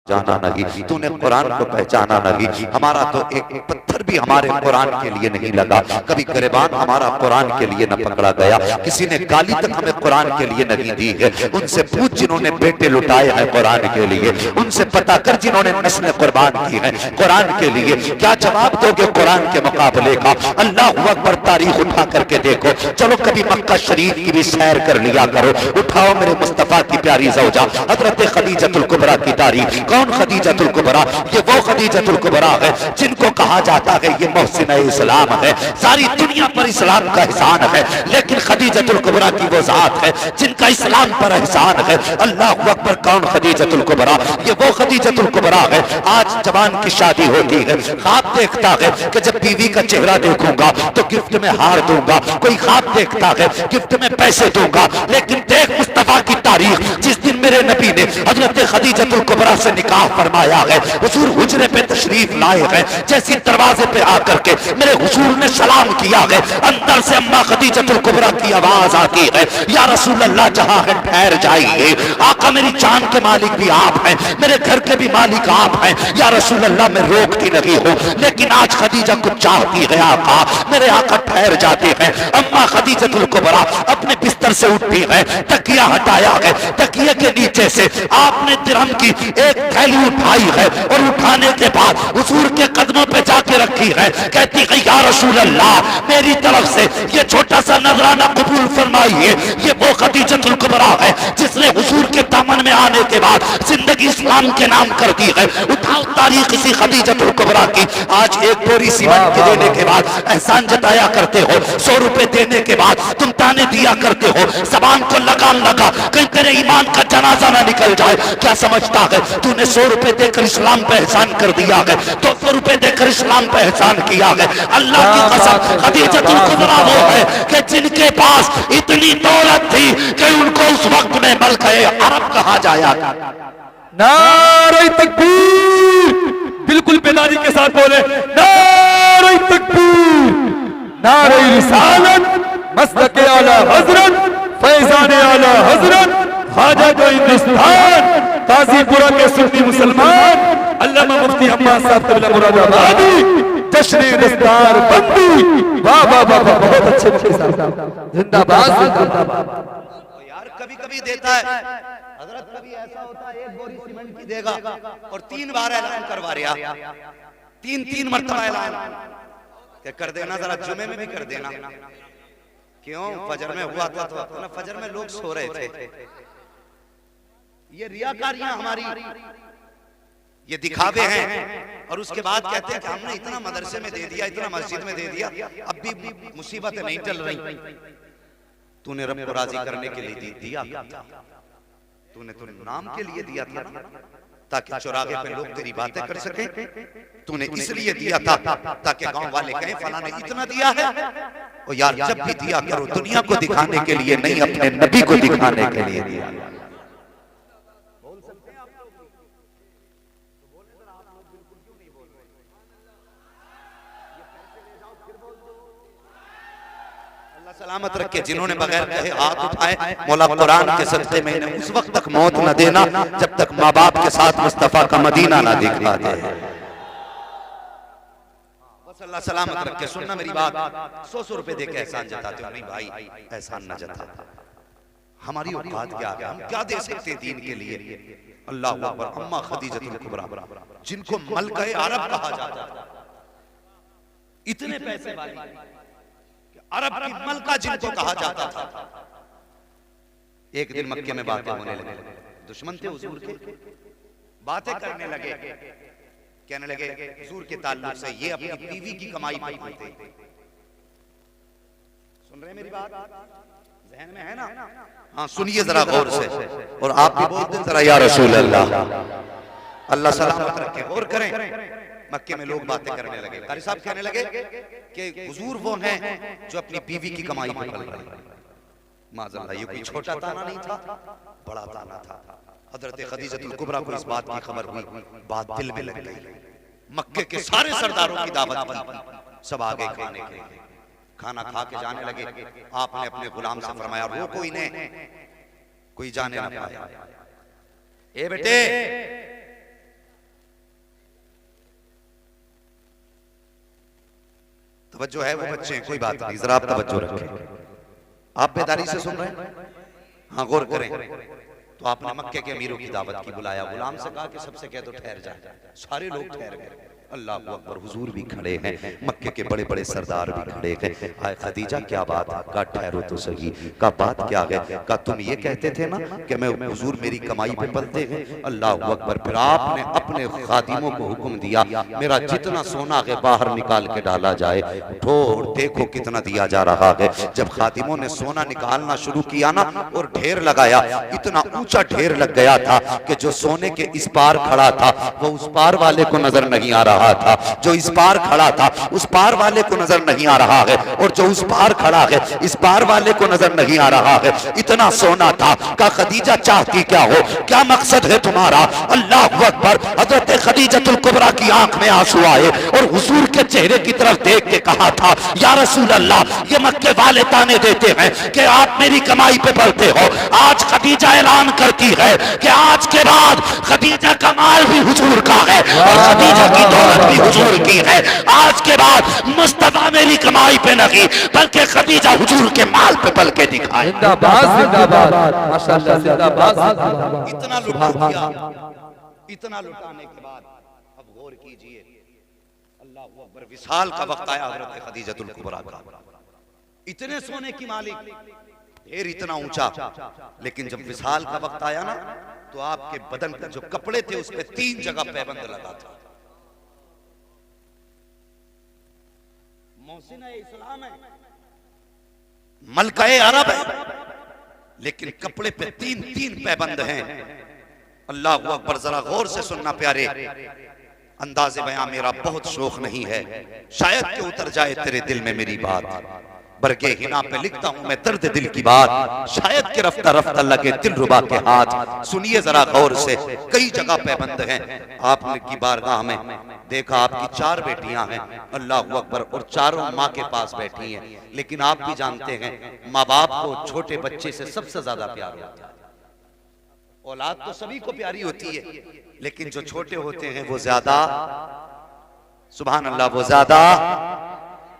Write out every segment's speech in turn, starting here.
जाना नहीं, तूने कुरान को पहचाना नहीं। हमारा तो एक पत्थर भी हमारे कुरान के लिए नहीं लगा, कभी गिरबान हमारा कुरान के लिए न पकड़ा गया, किसी ने गाली तक हमें कुरान के लिए नहीं दी है। उनसे पूछ जिन्होंने बेटे लुटाए हैं कुरान के लिए, उनसे पता कर जिन्होंने नस्लें कुर्बान की हैं कुरान के लिए, क्या जवाब दोगे कुरान के मुकाबले का? अल्लाह अकबर, तारीख उठा करके देखो। चलो कभी मक्का शरीफ की भी सैर कर लिया करो। उठाओ मेरे मुस्तफा की प्यारी ज़ौजा हजरत खदीजतुल कुबरा की तारीख। कौन खदीजतुल कुबरा? ये वो खदीजतुल कुबरा है जिनको कहा जाता है ये मोहसिना इस्लाम है। सारी दुनिया पर इस्लाम का एहसान है, लेकिन खदीजतुल कुबरा की वो जात है जिनका इस्लाम पर एहसान है। अल्लाह अकबर, कौन खदीजतुल कुबरा? ये वो खदीजतुल कुबरा है। आज जवान की शादी होती है, ख्वाब देखता है कि जब बीवी का चेहरा देखूंगा तो गिफ्ट में हार दूंगा। कोई ख्वाब देखता है गिफ्ट में पैसे दूंगा, लेकिन देख मुस्तफा की तारीख, जिस दिन मेरे नबी ने हजरत खदीजतुल कुबरा से निकाह फरमाया है, हुजूर हुजरे पे तशरीफ लाए हैं, जैसी दरवाजे पे आकर के मेरे हुजूर ने सलाम किया है, अंदर से अम्मा खदीजतुल कुबरा की आवाज आती है, या रसूल अल्लाह जहां है ठहर जाइए। आका, मेरी जान के मालिक भी आप हैं, मेरे घर के भी मालिक आप हैं। या रसूल अल्लाह, मैं रोकती नहीं हूँ, लेकिन आज खदीजा कुछ चाहती है। आका, मेरे आका ठहर जाते हैं। अम्मा खदीजतुल कुबरा अपने बिस्तर से उठती है, तकिया हटाया है, तकिए के नीचे से आपने दिरहम की एक थैली उठाई है और उठाने के बाद हुजूर के कदमों पे जाके रखी है। कहती है या रसूल अल्लाह, मेरी तरफ से ये छोटा सा नजराना कबूल फरमाइए। ये वो खदीजतुल कुबरा है जिसने हुजूर के दामन में आने के बाद जिंदगी इस्लाम के नाम कर दी है। उठाओ तारीख इसी खदीजतुल कुबरा की। आज एक बोरी सीमेंट के देने के बाद एहसान जताया करते हो, 100 रुपए देने के बाद तुम ताने दिया करते हो, जबान को लगाम लगा कहीं तेरे ईमान का जनाजा ना निकल जाए। क्या समझता है तूने 100 रुपए देकर इस्लाम पे एहसान कर दिया है, 200 रुपए देकर इस्लाम पे एहसान किया है। अल्लाह की कसम, खदीजतुल कुबरा वो है कि जिनके पास इतनी दौलत थी कि उनको उस वक्त में मलका अरब कहा जाया। नारे तकबीर, बिल्कुल बेदारी के साथ बोले नारे तकबीर, नारे रिसालत, मस्तक आला हजरत, फैजान आला हजरत, ख्वाजा तो हिंदुस्तान, काजीपुरा के सुन्नी मुसलमान, अल्लामा मुफ्ती अब्बास साहब तबला मुरादाबादी, जश्न दस्तार बंदी। वाह वाह वाह, बहुत अच्छे मुफ्ती साहब, जिंदाबाद जिंदाबाद। यार कभी कभी देता है हजरत, कभी ऐसा होता है एक बोरी सीमेंट की देगा और 3 बार ऐलान करवा रहा, 3 मरतबा ऐलान कर देना, जरा जुमे में भी कर देना। क्यों? फजर में हुआ था तो फजर में लोग सो रहे थे। ये रियाकारियां हमारी, ये दिखावे हैं, और उसके बाद कहते हैं कि हमने इतना मदरसे में दे दिया, इतना मस्जिद में दे दिया, अब भी मुसीबतें नहीं टल रही। तूने रब को राजी करने के लिए दिया, तूने तो नाम के लिए दिया था ना, ताकि चौराहे पे लोग तेरी बातें कर सके। तूने इसलिए दिया था ताकि गांव वाले कहें फला ने इतना दिया है। और यार जब भी दिया करो दुनिया को दिखाने के लिए नहीं, अपने नबी को दिखाने के लिए दिया। सलामत रखे। जिन्होंने बगैर कहे हाथ उठाए, मौला कुरान के सदक़े में इन्हें उस वक्त तक मौत न देना जब तक माँ बाप के साथ मुस्तफा का मदीना ना दिखा दे। बस अल्लाह सलामत रखे। सुनना मेरी बात, 100 रुपए दे के एहसान जताते हो नहीं भाई, एहसान न जता। हमारी औकात क्या है, हम क्या दे सकते हैं दीन के लिए? अल्लाह अकबर। अम्मा खदीजतुल कुबरा जिनको मलका अरब कहा जाता था, इतने पैसे वाली अरब की मलका जिनको कहा जाता था। एक दिन मक्के में बातें होने लगे, दुश्मन थे हुजूर के, बातें करने लगे, कहने लगे हुजूर के ताल्लुक से ये अपनी बीवी की कमाई पर बोलते। सुन रहे मेरी बात? ज़हन में है ना? हाँ सुनिए जरा गौर से, और आप भी बोलते जरा या रसूल अल्लाह। अल्लाह सलामत रखे, गौर करें। मक्के में लोग बातें करने लगे, कारी साहब कहने लगे कि हुजूर वो हैं जो अपनी बीवी की कमाई पर पल रहे हैं। माज़अल्लाह, ये कोई छोटा ताना नहीं था, बड़ा ताना था। हजरत खदीजतुल कुबरा को इस बात की खबर हुई, बात दिल में लग गई। मक्के के सारे सरदारों की दावत बनी, सब आ गए खाने के लिए। खाना खा के जाने लगे। आपने अपने गुलाम से फरमाया रोको इन्हें, कोई जाने ना पाए। ए बेटे तवज्जो है वो बच्चे हैं, कोई बात नहीं, जरा आप तवज्जो रखें। आप बेदारी से सुन रहे हैं? हाँ, गौर करें। तो आपने मक्के के अमीरों की दावत की, बुलाया, गुलाम से कहा कि सबसे कह दो ठहर जाए। सारे लोग ठहर गए। अल्लाह अकबर, हुजूर भी खड़े हैं, मक्के के बड़े बड़े सरदार भी खड़े हैं। आए खदीजा क्या बात है? का ठहरो तो सही। का बात क्या है? का तुम ये कहते थे ना कि मैं हुजूर मेरी कमाई पे पलते हैं। अल्लाह अकबर। फिर आपने अपने खादिमों को हुक्म दिया, मेरा जितना सोना है बाहर निकाल के डाला जाए। उठो और देखो कितना दिया जा रहा है। जब खादिमों ने सोना निकालना शुरू किया ना और ढेर लगाया, इतना ऊंचा ढेर लग गया था कि जो सोने के इस पार खड़ा था वो उस पार वाले को नजर नहीं आ रहा था, जो इस पार खड़ा था उस पार वाले को नजर नहीं आ रहा है, और जो उस पार खड़ा है इस पार वाले को नजर नहीं आ रहा है। इतना सोना था। का खदीजा चाहती क्या हो? क्या मकसद है तुम्हारा? अल्लाह अकबर। हजरत खदीजतुल कुबरा की आंख में आंसू आए और हुजूर के चेहरे की तरफ देख के कहा था, या रसूल अल्लाह, ये मक्के वाले ताने देते हैं कि आप मेरी कमाई पे पलते हो। आज खदीजा ऐलान करती है कि आज के बाद खदीजा का माल भी हुजूर का है और खदीजा की दौलत भी हुजूर की है। आज के बाद मुस्तफा मेरी कमाई पे नहीं बल्कि खदीजा हुजूर के माल पे पल के दिखाए। जिंदाबाद जिंदाबाद, माशाअल्लाह, जिंदाबाद जिंदाबाद। इतना लुटा दिया। इतना लुटाने के बाद अब गौर कीजिए, अल्लाह अकबर, विसाल का वक्त आया हजरत खदीजतुल कुबरा का। इतने सोने की मालिक, ढेर इतना ऊंचा, लेकिन जब विसाल का वक्त आया ना तो आपके बदन पर जो कपड़े थे उस पे 3 जगह पैबंद लगा था। मोहसिन इस्लाम है, मलकाए अरब है, लेकिन कपड़े पे 3 पैबंद हैं। अल्लाह अकबर। जरा गौर से सुनना प्यारे, अंदाज़े बयां मेरा बहुत शौक नहीं है, शायद कि उतर जाए तेरे दिल में मेरी बात। बरगे हिना पे लिखता हूं मैं दर्द दिल की बात, शायद कि रफ्ता रफ्ता लगे दिल रुबा के हाथ। सुनिए जरा गौर से, कई जगह पैबंद हैं। आपने की बारगाह में देखा आपकी 4 बेटियां हैं, अल्लाह अकबर, और चारों माँ के पास बैठी हैं। लेकिन आप भी जानते हैं माँ बाप को छोटे बच्चे से सबसे ज्यादा प्यार होता है। औलाद तो सभी को प्यारी होती है, लेकिन जो छोटे होते हैं वो ज्यादा, सुभान अल्लाह, वो ज्यादा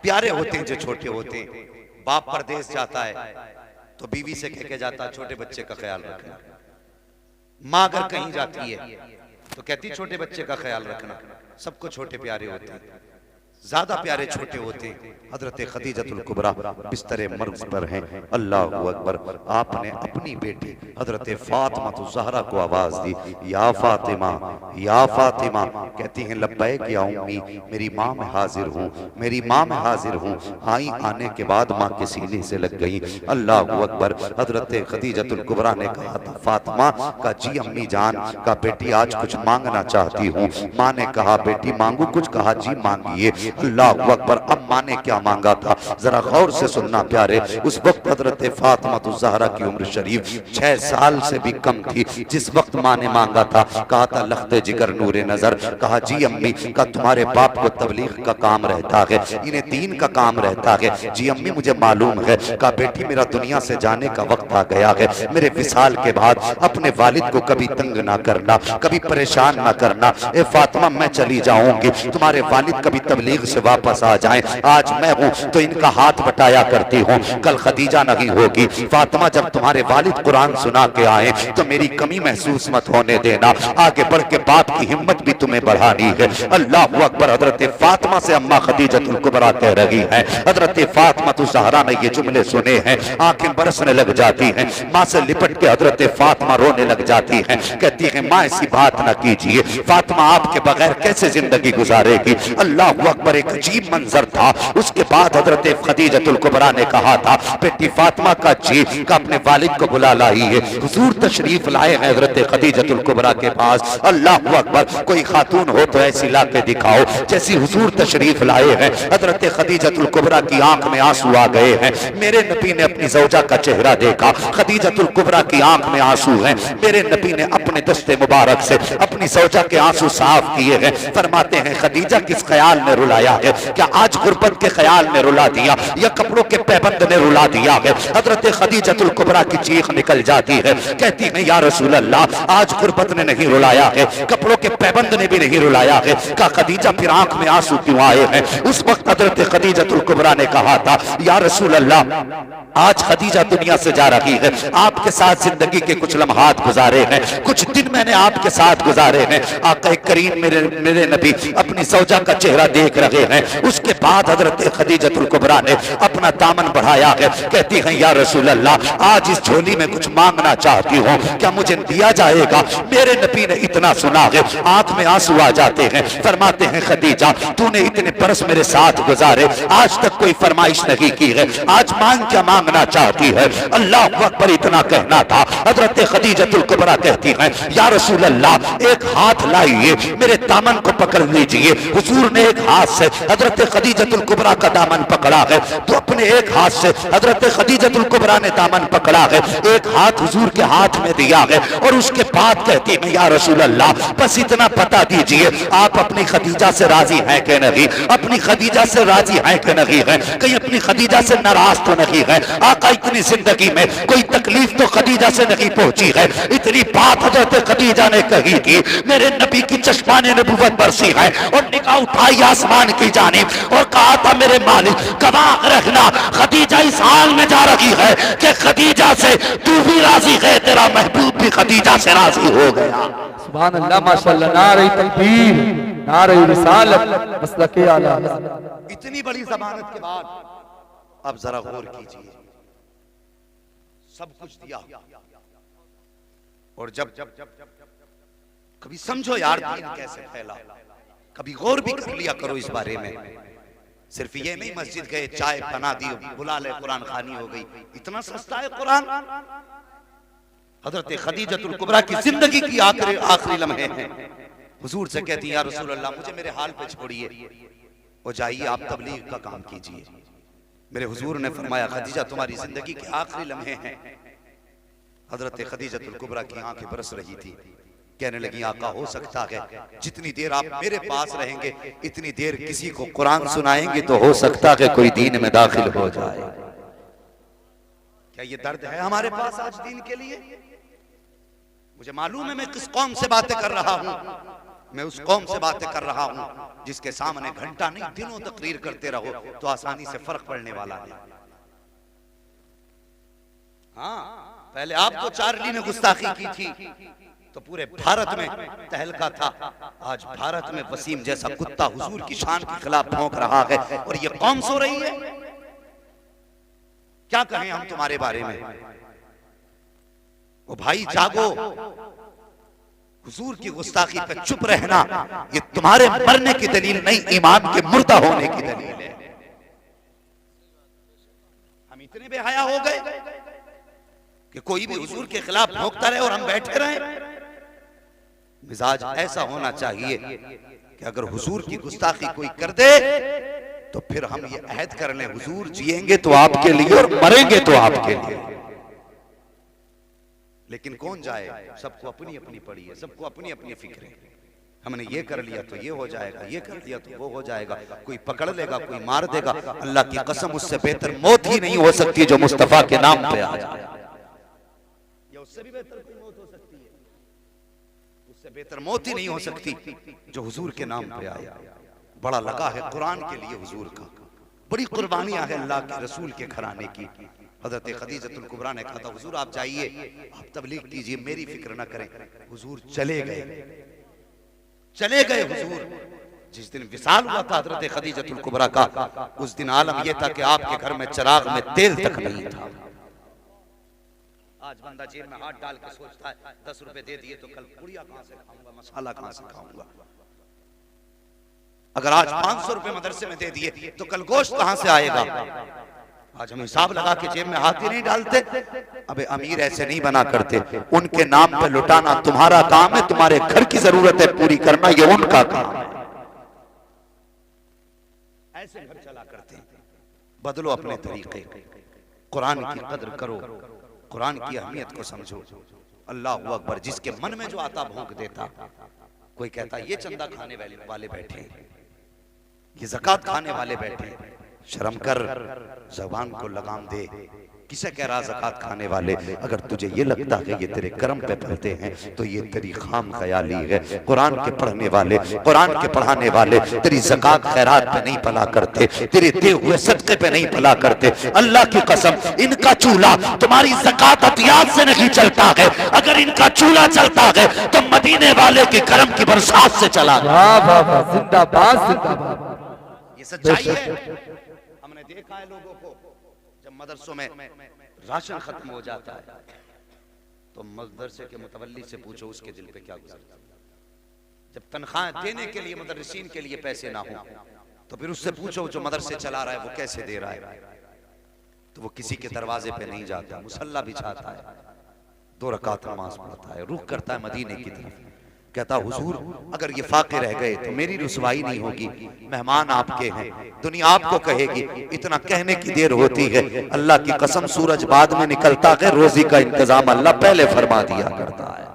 प्यारे होते हैं जो छोटे होते हैं। बाप परदेश जाता है तो बीवी से कह के जाता, छोटे बच्चे का ख्याल रखना। माँ अगर कहीं जाती है तो कहती, छोटे बच्चे का ख्याल रखना। सबको छोटे प्यारे होते हैं, ज्यादा प्यारे छोटे होते हैं। हजरत खदीजतुल कुबरा बिस्तरे मर्ज पर हैं। अल्लाह अकबर। आपने अपनी बेटी हजरत फातिमा ज़हरा को आवाज दी, या फातिमा, या फातिमा। कहती हैं, लब्बैक या उम्मी, मेरी माँ में हाजिर हूँ, मेरी माँ में हाजिर हूँ। आई आने के बाद माँ के सीने से लग गई। अल्लाह अकबर। हजरत खदीजतुल कुबरा ने कहा था, फातिमा का, जी अम्मी जान का, बेटी आज कुछ मांगना चाहती हूँ। माँ ने कहा, बेटी मांगू कुछ? कहा, जी मांगिए। अल्लाह अकबर। अब माँ ने क्या मांगा था जरा गौर से सुनना प्यारे। उस वक्त हजरत फातिमा ज़हरा की उम्र शरीफ 6 साल से भी कम थी। जिस वक्त माँ ने मांगा था, कहा था, लख्ते जिगर नूरे नजर। कहा, जी अम्मी का, तुम्हारे बाप को तबलीग का काम रहता है, इन्हें दीन का काम रहता है। जी अम्मी मुझे मालूम है। कहा, बेटी मेरा दुनिया से जाने का वक्त आ गया है। मेरे विसाल के बाद अपने वालिद को कभी तंग ना करना, कभी परेशान ना करना। ए फातिमा, मैं चली जाऊंगी, तुम्हारे वालिद कभी तबलीग से वापस आ जाएं। आज मैं हूं तो इनका हाथ बटाया करती हूं, कल खदीजा नहीं होगी। फातिमा, जब तुम्हारे वालिद कुरान सुना के आए तो मेरी कमी महसूस मत होने देना। आगे बढ़ के बाप की हिम्मत भी तुम्हें बढ़ानी है। अल्लाह अकबर। हजरत फातिमा से अम्मा खदीजतुल कुबरा कह रही है। हजरत फातिमा ज़हरा ने ये जुमले सुने हैं, आंखें बरसने लग जाती हैं। माँ से लिपट के हजरत फातिमा रोने लग जाती हैं। कहती है, माँ ऐसी बात न कीजिए, फातिमा आपके बगैर कैसे जिंदगी गुजारेगी। अल्लाह अकबर। एक अजीब मंजर था। उसके बाद हजरत खदीजतुल कुबरा ने कहा था, बेटी फातिमा का, जी का, अपने वालिद को बुला लाई है। हुजूर तशरीफ लाए हैं हजरत खदीजतुल कुबरा के पास। अल्लाह अकबर। कोई खातून हो तो ऐसी ला के दिखाओ जैसी हुजूर तशरीफ लाए हैं। हजरत खदीजतुल कुबरा की आंख में आंसू आ गए हैं। मेरे नबी ने अपनी ज़ौजा का चेहरा देखा, खदीजतुल कुबरा की आंख में आंसू हैं। मेरे नबी ने अपने दस्ते मुबारक से अपनी ज़ौजा के आंसू साफ किए हैं। फरमाते हैं, खदीजा किस ख्याल में रुला रुलाया है? क्या आज गुर्बत के ख्याल ने रुला दिया या कपड़ों के पैबंद ने रुला दिया है? हजरत खदीजतुल कुबरा की चीख निकल जाती है, कहती है या रसूल अल्लाह, आज गुर्बत ने नहीं रुलाया है, कपड़ों के पैबंद ने भी नहीं रुलाया है। का खदीजा फिर आंख में आंसू क्यों आए हैं? उस वक्त हजरत खदीजतुल कुबरा ने कहा था या रसूल अल्लाह, आज खदीजा दुनिया से जा रही है, आपके साथ जिंदगी के कुछ लम्हात गुजारे हैं, कुछ दिन मैंने आपके साथ गुजारे हैं। आका करीम मेरे नबी अपनी सौजा का चेहरा देख रहे हैं। उसके बाद हजरत खदीजतुल कुबरा ने अपना दामन बढ़ाया है, कहती हैं या रसूल अल्लाह, आज इस झोली में कुछ मांगना चाहती हूँ, क्या मुझे दिया जाएगा? मेरे नबी ने इतना सुना है, आंख में आंसू आ जाते हैं। फरमाते हैं खदीजा, तूने इतने बरस मेरे साथ गुजारे, आज तक कोई फरमाइश नहीं की है, आज मांग क्या मांगना चाहती है? अल्लाह अकबर इतना कहना था। हजरत खदीजतुल कुबरा कहती हैं या रसूल अल्लाह, एक हाथ लाइए, मेरे दामन को पकड़ लीजिए। हुजूर ने एक हाथ से हजरत खदीजतुल कुबरा का दामन पकड़ा है, तो अपने एक हाथ से हजरत खदीजतुल कुबरा ने दामन पकड़ा है, एक हाथ हुजूर के हाथ में दिया है और उसके बाद कहती है या रसूल अल्लाह, बस इतना बता दीजिए, आप अपनी खदीजा से राजी हैं कि नहीं? अपनी खदीजा से राजी हैं कि नहीं है? कहीं अपनी खदीजा से नाराज तो नहीं है? आका इतनी जिंदगी में कोई तकलीफ तो खदीजा से नहीं पहुंची है। इतनी बात हजरत खदीजा ने कही थी, मेरे नबी की चश्माने नबूवत बरसी है और निगाह उठाई आसमान की जानिब और कहा था मेरे मालिक गवाह रखना, खदीजा इस हाल में जा रही है कि खदीजा से तू भी राजी है, तेरा महबूब भी खदीजा से राजी हो गया। सुभान अल्लाह, माशाअल्लाह, नारे तकबीर, नारे रिसालत, मसलके आला। इतनी बड़ी जमानत के बाद अब जरा गौर कीजिए, सब कुछ दिया और जब कभी समझो यार दीन कैसे फैला, कभी गौर भी कर लिया करो इस बारे में। सिर्फ ये नहीं मस्जिद गए, चाय बना दी, बुला ले, कुरान खानी हो गई, इतना सस्ता है कुरान। हजरत खदीजतुल कुबरा की जिंदगी की आखिरी लम्हे हैं। हुजूर से कहती है या रसूल अल्लाह, मुझे मेरे हाल पे छोड़िए और जाइए आप तबलीग का काम कीजिए। मेरे हुजूर ने फरमाया खदीजा तुम्हारी जिंदगी के आखिरी लम्हे हैं। हजरत खदीजतुल कुबरा की आंखें बरस रही थी, कहने लगी आका हो सकता है जितनी देर आप मेरे पास रहेंगे इतनी देर किसी को कुरान सुनाएंगे तो हो सकता है कोई दीन में दाखिल हो जाए। क्या ये दर्द है हमारे पास आज दीन के लिए? मुझे मालूम है मैं किस कौम से बातें कर रहा हूं, मैं उस कौम से बातें कर रहा हूं जिसके सामने घंटा नहीं दिनों तकरीर करते रहो तो आसानी से फर्क पड़ने वाला है। हाँ, पहले आपको चार्ली ने गुस्ताखी की थी तो पूरे भारत में तहलका था, आज भारत में वसीम जैसा कुत्ता हुजूर की शान के खिलाफ भौंक रहा है और ये कौम सो रही है। क्या कहें हम तुम्हारे बारे में? ओ भाई जागो, हुजूर की गुस्ताखी पे चुप रहना ये तुम्हारे मरने की दलील नहीं, ईमान के मुर्दा होने की दलील है। हम इतने बेहया हो गए कि कोई भी हुजूर के खिलाफ भौंकता रहे और हम बैठे रहे। मिजाज ऐसा होना चाहिए कि अगर हुजूर की गुस्ताखी कोई कर दे तो फिर हम ये अहद कर लें, हुजूर जिएंगे तो आपके लिए और मरेंगे तो आपके लिए। लेकिन कौन जाए, सबको अपनी अपनी पड़ी है, सबको अपनी अपनी फिक्र है। हमने ये कर लिया तो ये हो जाएगा, ये कर लिया तो वो हो जाएगा, कोई पकड़ लेगा, कोई मार देगा। अल्लाह की कसम उससे बेहतर मौत ही नहीं हो सकती जो मुस्तफा के नाम पे आ जाए। उससे भी बेहतर कोई मौत हो सकती है, उससे बेहतर मौत ही नहीं हो सकती जो हुजूर के नाम पे आया। बड़ा लगा है कुरान के लिए हुजूर का, बड़ी कुर्बानियां है अल्लाह के रसूल के घराने की। हजरत खदीजतुल कुबरा ने कहा था हुजूर आप जाइए, आप तबलीग कीजिए, मेरी फिक्र ना करें। हुजूर चले गए हुजूर। जिस दिन विसाल हुआ था हजरत खदीजतुल कुबरा का, उस दिन आलम यह था कि आपके घर में चिराग में तेल तक नहीं था। आज बंदा जेब में हाथ डाल के सोचता है 10 रुपए दे दिए तो कल पुड़िया कहां से खाऊंगा, मसाला कहां से खाऊंगा। अगर आज 500 रुपए मदरसे में दे दिए तो कल गोश्त कहां से आएगा। आज हम हिसाब लगा के जेब में हाथ ही नहीं डालते। अबे अमीर ऐसे नहीं बना करते, उनके नाम पे लुटाना तुम्हारा काम है, तुम्हारे घर की जरूरतें पूरी करना ये उनका काम है। ऐसे घर चला करते हैं। बदलो अपने तरीके, कुरान की कदर करो, कुरान की अहमियत को समझो। अल्लाह अकबर। जिसके मन में जो आता भोंक देता। कोई कहता ये चंदा खाने वाले बैठे हैं, ये ज़कात खाने वाले बैठे, शर्म कर, ज़बान को लगाम दे। किसे कह रहा ज़कात खाने वाले? अगर तुझे ये लगता है ये तेरे कर्म पे पलते हैं तो ये तेरी खाम ख्याली है। कुरान के पढ़ने वाले, कुरान के पढ़ाने वाले तेरी ज़कात खैरात पे नहीं पला करते, तेरे दिए हुए सदक़े पे नहीं पला करते। अल्लाह की कसम, इनका चूल्हा तुम्हारी ज़कात अतियात से नहीं चलता है। अगर इनका चूल्हा चलता है तो मदीने वाले के करम की बरसात से चला। जिंदाबाद जिंदाबाद। ये सच्चाई है। हमने देखा है लोगों को, जब मदरसों में राशन खत्म हो जाता है तो मदरसे के मुतवल्ली से पूछो उसके दिल पे क्या गुजरता है। जब तनख्वाह देने के लिए मुदर्रिसीन के लिए पैसे ना हो तो फिर उससे पूछो जो मदरसे चला रहा है वो कैसे दे रहा है। तो वो किसी के दरवाजे पे नहीं जाता, मुसल्ला बिछाता है, 2 रकात नमाज पढ़ता है, रुख करता है मदीने की तरफ, कहता हुजूर अगर ये फाके रह गए तो मेरी रुसवाई नहीं होगी, मेहमान आपके हैं, दुनिया आपको कहेगी। इतना कहने की देर होती है, अल्लाह की कसम सूरज बाद में निकलता है, रोजी का इंतजाम अल्लाह पहले फरमा दिया करता है।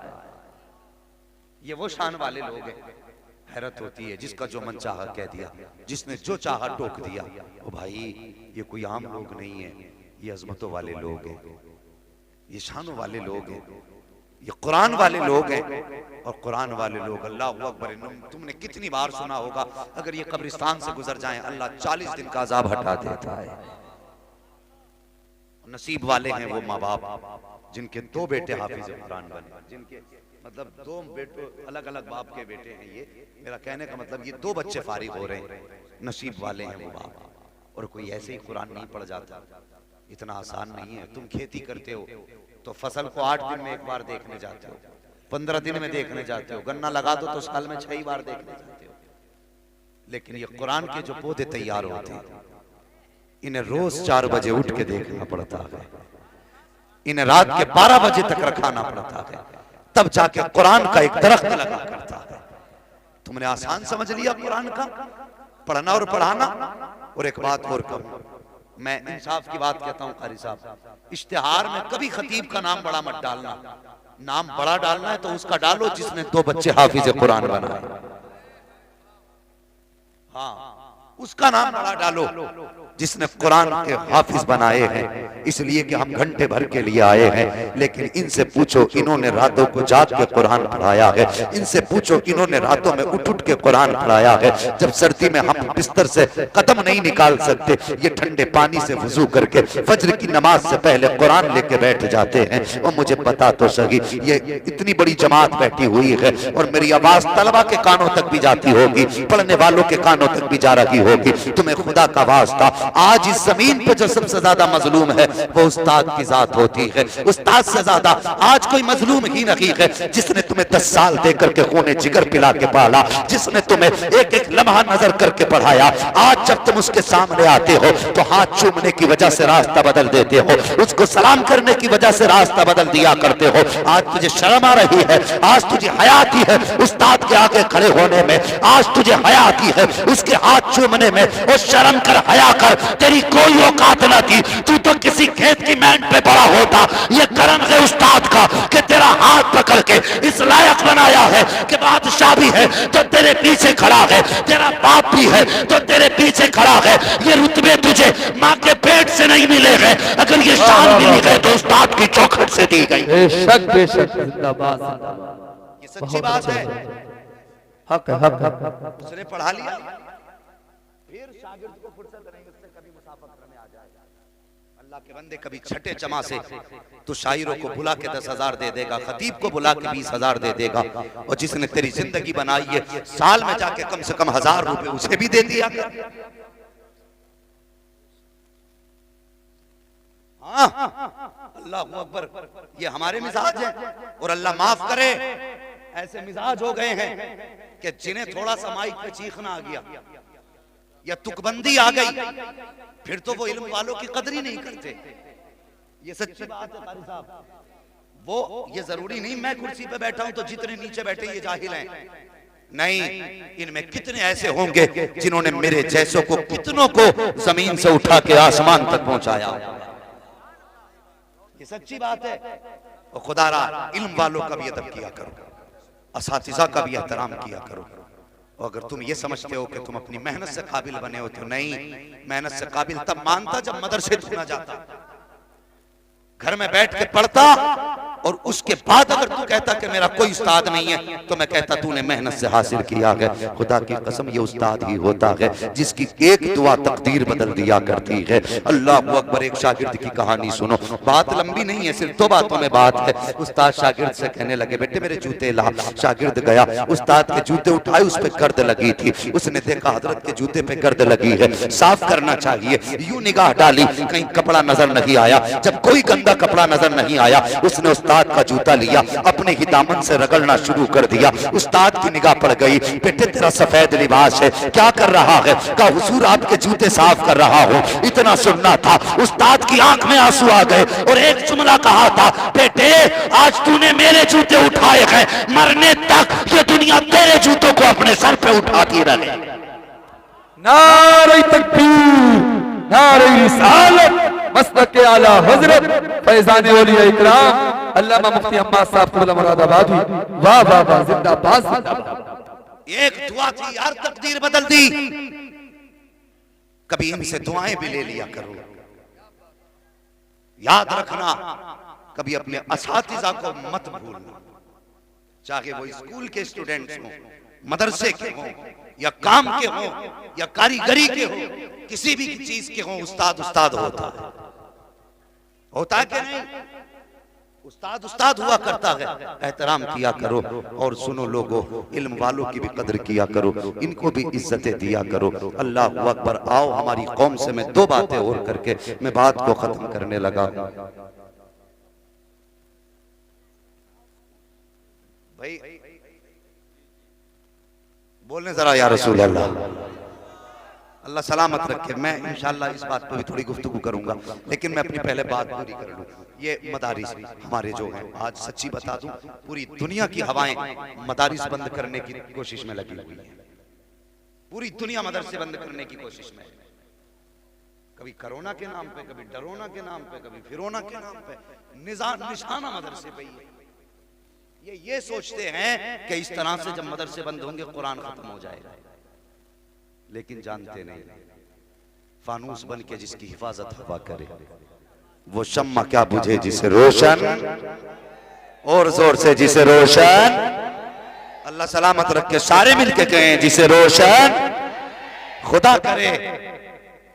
ये वो शान वाले लोग हैं। हैरत होती है, जिसका जो मन चाहा कह दिया, जिसने जो चाहा टोक दिया। ओ भाई, ये कोई आम लोग नहीं है, ये अजमतों वाले लोग हैं, ये शानों वाले लोग हैं, ये कुरान वाले लोग हैं। और कुरान वाले लोग, अल्लाह अकबर, तुमने कितनी बार सुना होगा, अगर ये कब्रिस्तान से गुजर जाएं अल्लाह 40 दिन का अजाब हटा देता है। नसीब वाले हैं वो माँ बाप जिनके 2 बेटे हाफिज कुरान बने, जिनके मतलब 2 बेटे अलग अलग बाप के बेटे हैं। ये मेरा कहने का मतलब ये 2 बच्चे फारिग हो रहे हैं, नसीब वाले हैं वो बाप। और कोई ऐसे ही कुरान नहीं पढ़ जाता, इतना आसान नहीं है। तुम खेती करते हो तो फसल को 8 दिन में एक बार देखने जाते हो, 15 दिन में देखने जाते हो, गन्ना लगा दो तो साल में 6 बार देखने जाते हो। लेकिन ये कुरान के जो पौधे तैयार होते हैं, इन्हें रोज 4 बजे उठ के देखना पड़ता है, इन्हें रात के 12 बजे तक रखाना पड़ता है, तब जाके कुरान का एक दरख्त लगा करता है। तुमने आसान समझ लिया कुरान का पढ़ना और पढ़ाना। और एक बात और कहूं, मैं इंसाफ की बात कहता हूं कारी साहब, इश्तिहार में कभी खतीब का नाम बड़ा मत डालना। नाम बड़ा डालना है तो उसका डालो जिसने 2 बच्चे हाफिज कुरान बनाए, हाँ उसका नाम बड़ा डालो जिसने कुरान के हाफिज बनाए हैं। इसलिए कि हम घंटे भर के लिए आए हैं, लेकिन इनसे पूछो इन्होंने रातों को जाग के कुरान पढ़ाया है, इनसे पूछो इन्होंने रातों में उठ उठ के कुरान पढ़ाया है। जब सर्दी में हम बिस्तर से कदम नहीं निकाल सकते, ये ठंडे पानी से वुजू करके फज्र की नमाज से पहले कुरान लेके बैठ जाते हैं। और मुझे पता तो सही, ये इतनी बड़ी जमात बैठी हुई है और मेरी आवाज तलबा के कानों तक भी जाती होगी, पढ़ने वालों के कानों तक भी जा रही होगी। तुम्हें खुदा का वास्ता, आज इस जमीन पे जो सबसे ज्यादा मजलूम है वो उस्ताद की जात होती है। उस्ताद से ज्यादा आज कोई मजलूम ही नहीं है, जिसने तुम्हें 10 साल देकर के खूने जिगर पिला के पाला, जिसने तुम्हें एक एक लम्हा नजर करके पढ़ाया। आज जब तुम उसके सामने आते हो तो हाथ चूमने की वजह से रास्ता बदल देते हो, उसको सलाम करने की वजह से रास्ता बदल दिया करते हो। आज तुझे शर्म आ रही है, आज तुझे हया आती है उस्ताद के आगे खड़े होने में, आज तुझे हया आती है उसके हाथ चूमने में। और शर्म कर, हया कर, तेरी कोई औकात न थी, तू तो किसी खेत की मैंड पे बड़ा होता। ये करम है उस्ताद का कि तेरा हाथ पकड़ के इस लायक बनाया है कि बादशाह भी है तो तेरे पीछे खड़ा है, तेरा बाप भी है तो तेरे पीछे खड़ा है। ये रुतबे तुझे माँ के पेट से नहीं मिले हैं, अगर ये शान मिली गए तो उस्ताद की चौखट से दी गई। बेशक बेशक, जिंदाबाद जिंदाबाद, ये सच्ची बात है। हक है, हक है। उसने पढ़ा लिया, फिर शागिर्द को फुर्सत नहीं उससे कभी मुसाफिर में आ जाएगा। अल्लाह के बंदे कभी छठे जमा से तो शायरों को बुला के 10,000 दे देगा, खतीब को बुला के 20,000 दे देगा। और जिसने तेरी जिंदगी बनाई है, साल में जाके कम से कम 1000 रुपए उसे भी दे दिया। हाँ, अल्लाह अकबर, ये हमारे मिजाज है। और अल्लाह माफ करे, ऐसे मिजाज हो गए हैं कि जिन्हें थोड़ा सा माइक पे चीखना आ गया या तुकबंदी आ गई, फिर तो वो इल्म वालों की कदर ही नहीं करते। ये सच्ची बात है कारी साहब। वो ये जरूरी नहीं मैं कुर्सी पे बैठा हूं तो जितने नीचे बैठे ये जाहिल हैं, नहीं, इनमें कितने ऐसे होंगे जिन्होंने मेरे जैसों को, कितनों को जमीन से उठा के आसमान तक पहुंचाया। ये सच्ची बात है। और खुदारा इल्म वालों का भी अदब किया करो, असातिज़ा का भी एहतराम किया करो। और अगर तुम ये समझते हो कि तुम अपनी मेहनत से काबिल बने हो तो नहीं, मेहनत से काबिल तब मानता जब मदरसे तू ना जाता, घर में बैठ के पढ़ता, और उसके बाद अगर तू कहता कि मेरा कोई उस्ताद नहीं है तो मैं कहता तूने मेहनत से हासिल किया है। खुदा की कसम ये उस्ताद ही होता है जिसकी एक दुआ तकदीर बदल दिया करती है। अल्लाह अकबर। एक शागिर्द की कहानी सुनो, बात लंबी नहीं है, सिर्फ 2 बातों में बात है। उस्ताद शागिर्द से कहने लगे बेटे मेरे जूते ला। शागिर्द गया, उस्ताद के जूते उठाए, उस पर गर्द लगी थी। उसने देखा हजरत के जूते पे गर्द लगी है, साफ करना चाहिए। यूं निगाह डाली, कहीं कपड़ा नजर नहीं आया। जब कोई गंदा कपड़ा नजर नहीं आया, उसने उस्ताद का जूता लिया, अपने ही दामन से रगड़ना शुरू कर दिया। उस्ताद की निगाह पड़ गई, बेटे तेरा सफेद लिबास है, क्या कर रहा है? कहा हुजूर आपके जूते साफ कर रहा हूं। इतना सुनना था, उस्ताद की आंख में आंसू आ गए और एक जुमला कहा था, बेटे आज तूने मेरे जूते उठाए हैं, मरने तक ये दुनिया तेरे जूतों को अपने सर पे उठाती रहे। नारे तकबीर, नारे रिसालत, मसलक आला हजरत फैजान औलिया इकराम अल्लामा मुफ्ती अम्मा साहब क़िबला मुरादाबादी। वाह वाह वाह, जिंदाबाद जिंदाबाद। एक दुआ थी यार, तकदीर बदल दी। कभी इनसे दुआएं भी ले लिया करो। याद रखना, कभी अपने असातिज़ा को मत भूलना, चाहे वो स्कूल के स्टूडेंट्स हो, मदरसे के हो, या काम के हो, या कारीगरी के हो, किसी भी चीज के हो। उस्ताद उस्ताद होता है कि नहीं? उस्ताद उस्ताद हुआ करता है। एहतराम किया करो। और सुनो लोगों, इल्म वालों की भी कदर किया करो, इनको भी इज्जतें दिया करो। अल्लाह अकबर। आओ हमारी कौम से मैं 2 बातें और करके मैं बात को खत्म करने लगा। भाई बोलने जरा या रसूल अल्लाह। अल्लाह सलामत रखे। मैं इंशाअल्लाह इस बात पर भी थोड़ी गुफ्तगू करूंगा, लेकिन मैं अपनी पहले बात पूरी कर लूं। ये मदारिस हमारे जो हैं, आज सच्ची बता दूं, पूरी दुनिया की हवाएं मदारिस बंद करने की कोशिश में लगी हुई है। पूरी दुनिया मदरसे बंद करने की कोशिश में, कभी कोरोना के नाम पे, कभी डरोना के नाम पे, कभी फिरोना के नाम पे, निशाना मदरसे पे ये सोचते हैं कि इस तरह से जब मदरसे बंद होंगे कुरान खत्म हो जाएगा। लेकिन जानते नहीं, फानूस बन के जिसकी हिफाजत हवा करे, वो शम्मा क्या बुझे जिसे रोशन, और जोर से जिसे रोशन। अल्लाह सलामत रखे। सारे मिलके कहें जिसे रोशन खुदा करे।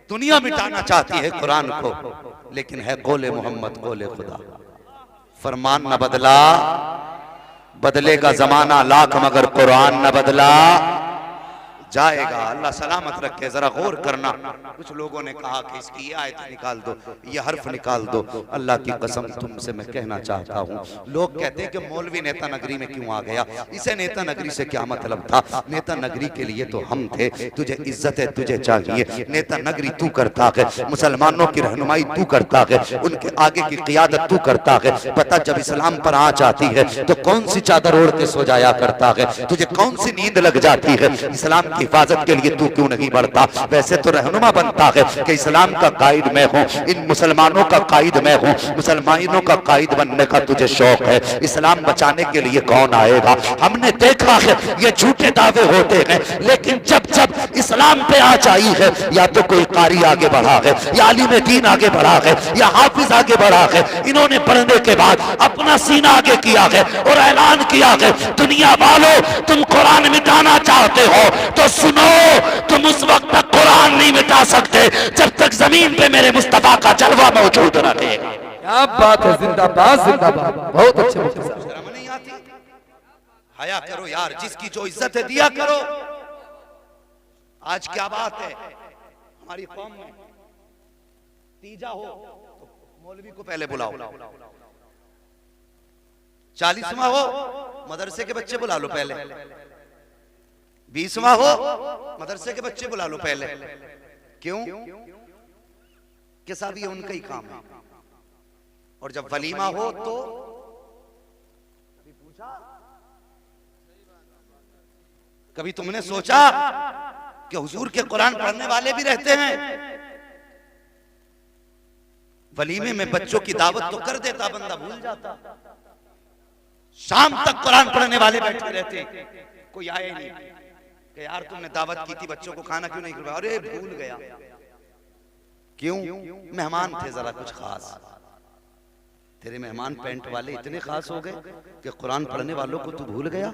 दुनिया मिटाना चाहती है कुरान को, लेकिन है कौले मोहम्मद कौले खुदा। फरमान न बदला, बदलेगा जमाना लाख मगर कुरान न बदला जाएगा। अल्लाह सलामत रखे। जरा गौर करना, कुछ लोगों ने कहा कि इसकी ये आयत निकाल दो, ये हर्फ निकाल दो। अल्लाह की कसम तुमसे मैं कहना चाहता हूँ, लोग कहते हैं कि मौलवी नेता नगरी में क्यों आ गया, इसे नेता नगरी से क्या मतलब था? नेता नगरी के लिए तो हम थे। तुझे इज्जत है, तुझे चाहिए। नेता नगरी तू करता है, मुसलमानों की रहनुमाई तू करता है, उनके आगे की क़ियादत तू करता है। पता जब इस्लाम पर आँच आती है तो कौन सी चादर ओढ़ के सो जाया करता है, तुझे कौन सी नींद लग जाती है। इस्लाम की हिफाजत के लिए तू क्यों नहीं बढ़ता? वैसे तो रहनुमा बनता है कि इस्लाम का कायद मैं हूँ, इन मुसलमानों का कायद मैं हूँ, मुसलमानों का कायद बनने का तुझे शौक है। इस्लाम बचाने के लिए कौन आएगा? हमने देखा है ये झूठे दावे होते हैं, लेकिन जब जब इस्लाम पे आ आई है, या तो कोई कारी आगे बढ़ा है, या आलिम दीन आगे बढ़ा है, या हाफिज आगे बढ़ा है। इन्होंने पढ़ने के बाद अपना सीना आगे किया है और ऐलान किया है, दुनिया वालों तुम कुरान मिटाना चाहते हो तो सुनो, तुम उस वक्त तक कुरान नहीं मिटा सकते जब तक जमीन पे मेरे मुस्तफा का जलवा मौजूद रहेगा। क्या बात है, जिंदाबाद जिंदाबाद। बहुत अच्छे मुफ्ती साहब। शर्म नहीं आती? हया करो यार, जिसकी जो इज्जत है दिया करो। आज क्या बात है हमारी कौम में, तीजा हो तो मौलवी को पहले बुलाओ, 40वां हो मदरसे के बच्चे बुला लो पहले, 20वां हो मदरसे के बच्चे बुला लो पहले। क्यों? कि साहब ये उनका ही काम है। और जब वलीमा हो तो कभी तुमने सोचा कि हुजूर के कुरान पढ़ने वाले भी रहते हैं? वलीमे में बच्चों की दावत तो कर देता, बंदा भूल जाता। शाम तक कुरान पढ़ने वाले बैठे रहते, कोई आए नहीं। कि यार तुमने दावत की थी, बच्चों को खाना क्यों नहीं खिलवाया? अरे भूल गया। क्यों? मेहमान थे जरा कुछ खास। तेरे मेहमान पेंट वाले इतने खास हो गए कि कुरान पढ़ने वालों को तू भूल गया।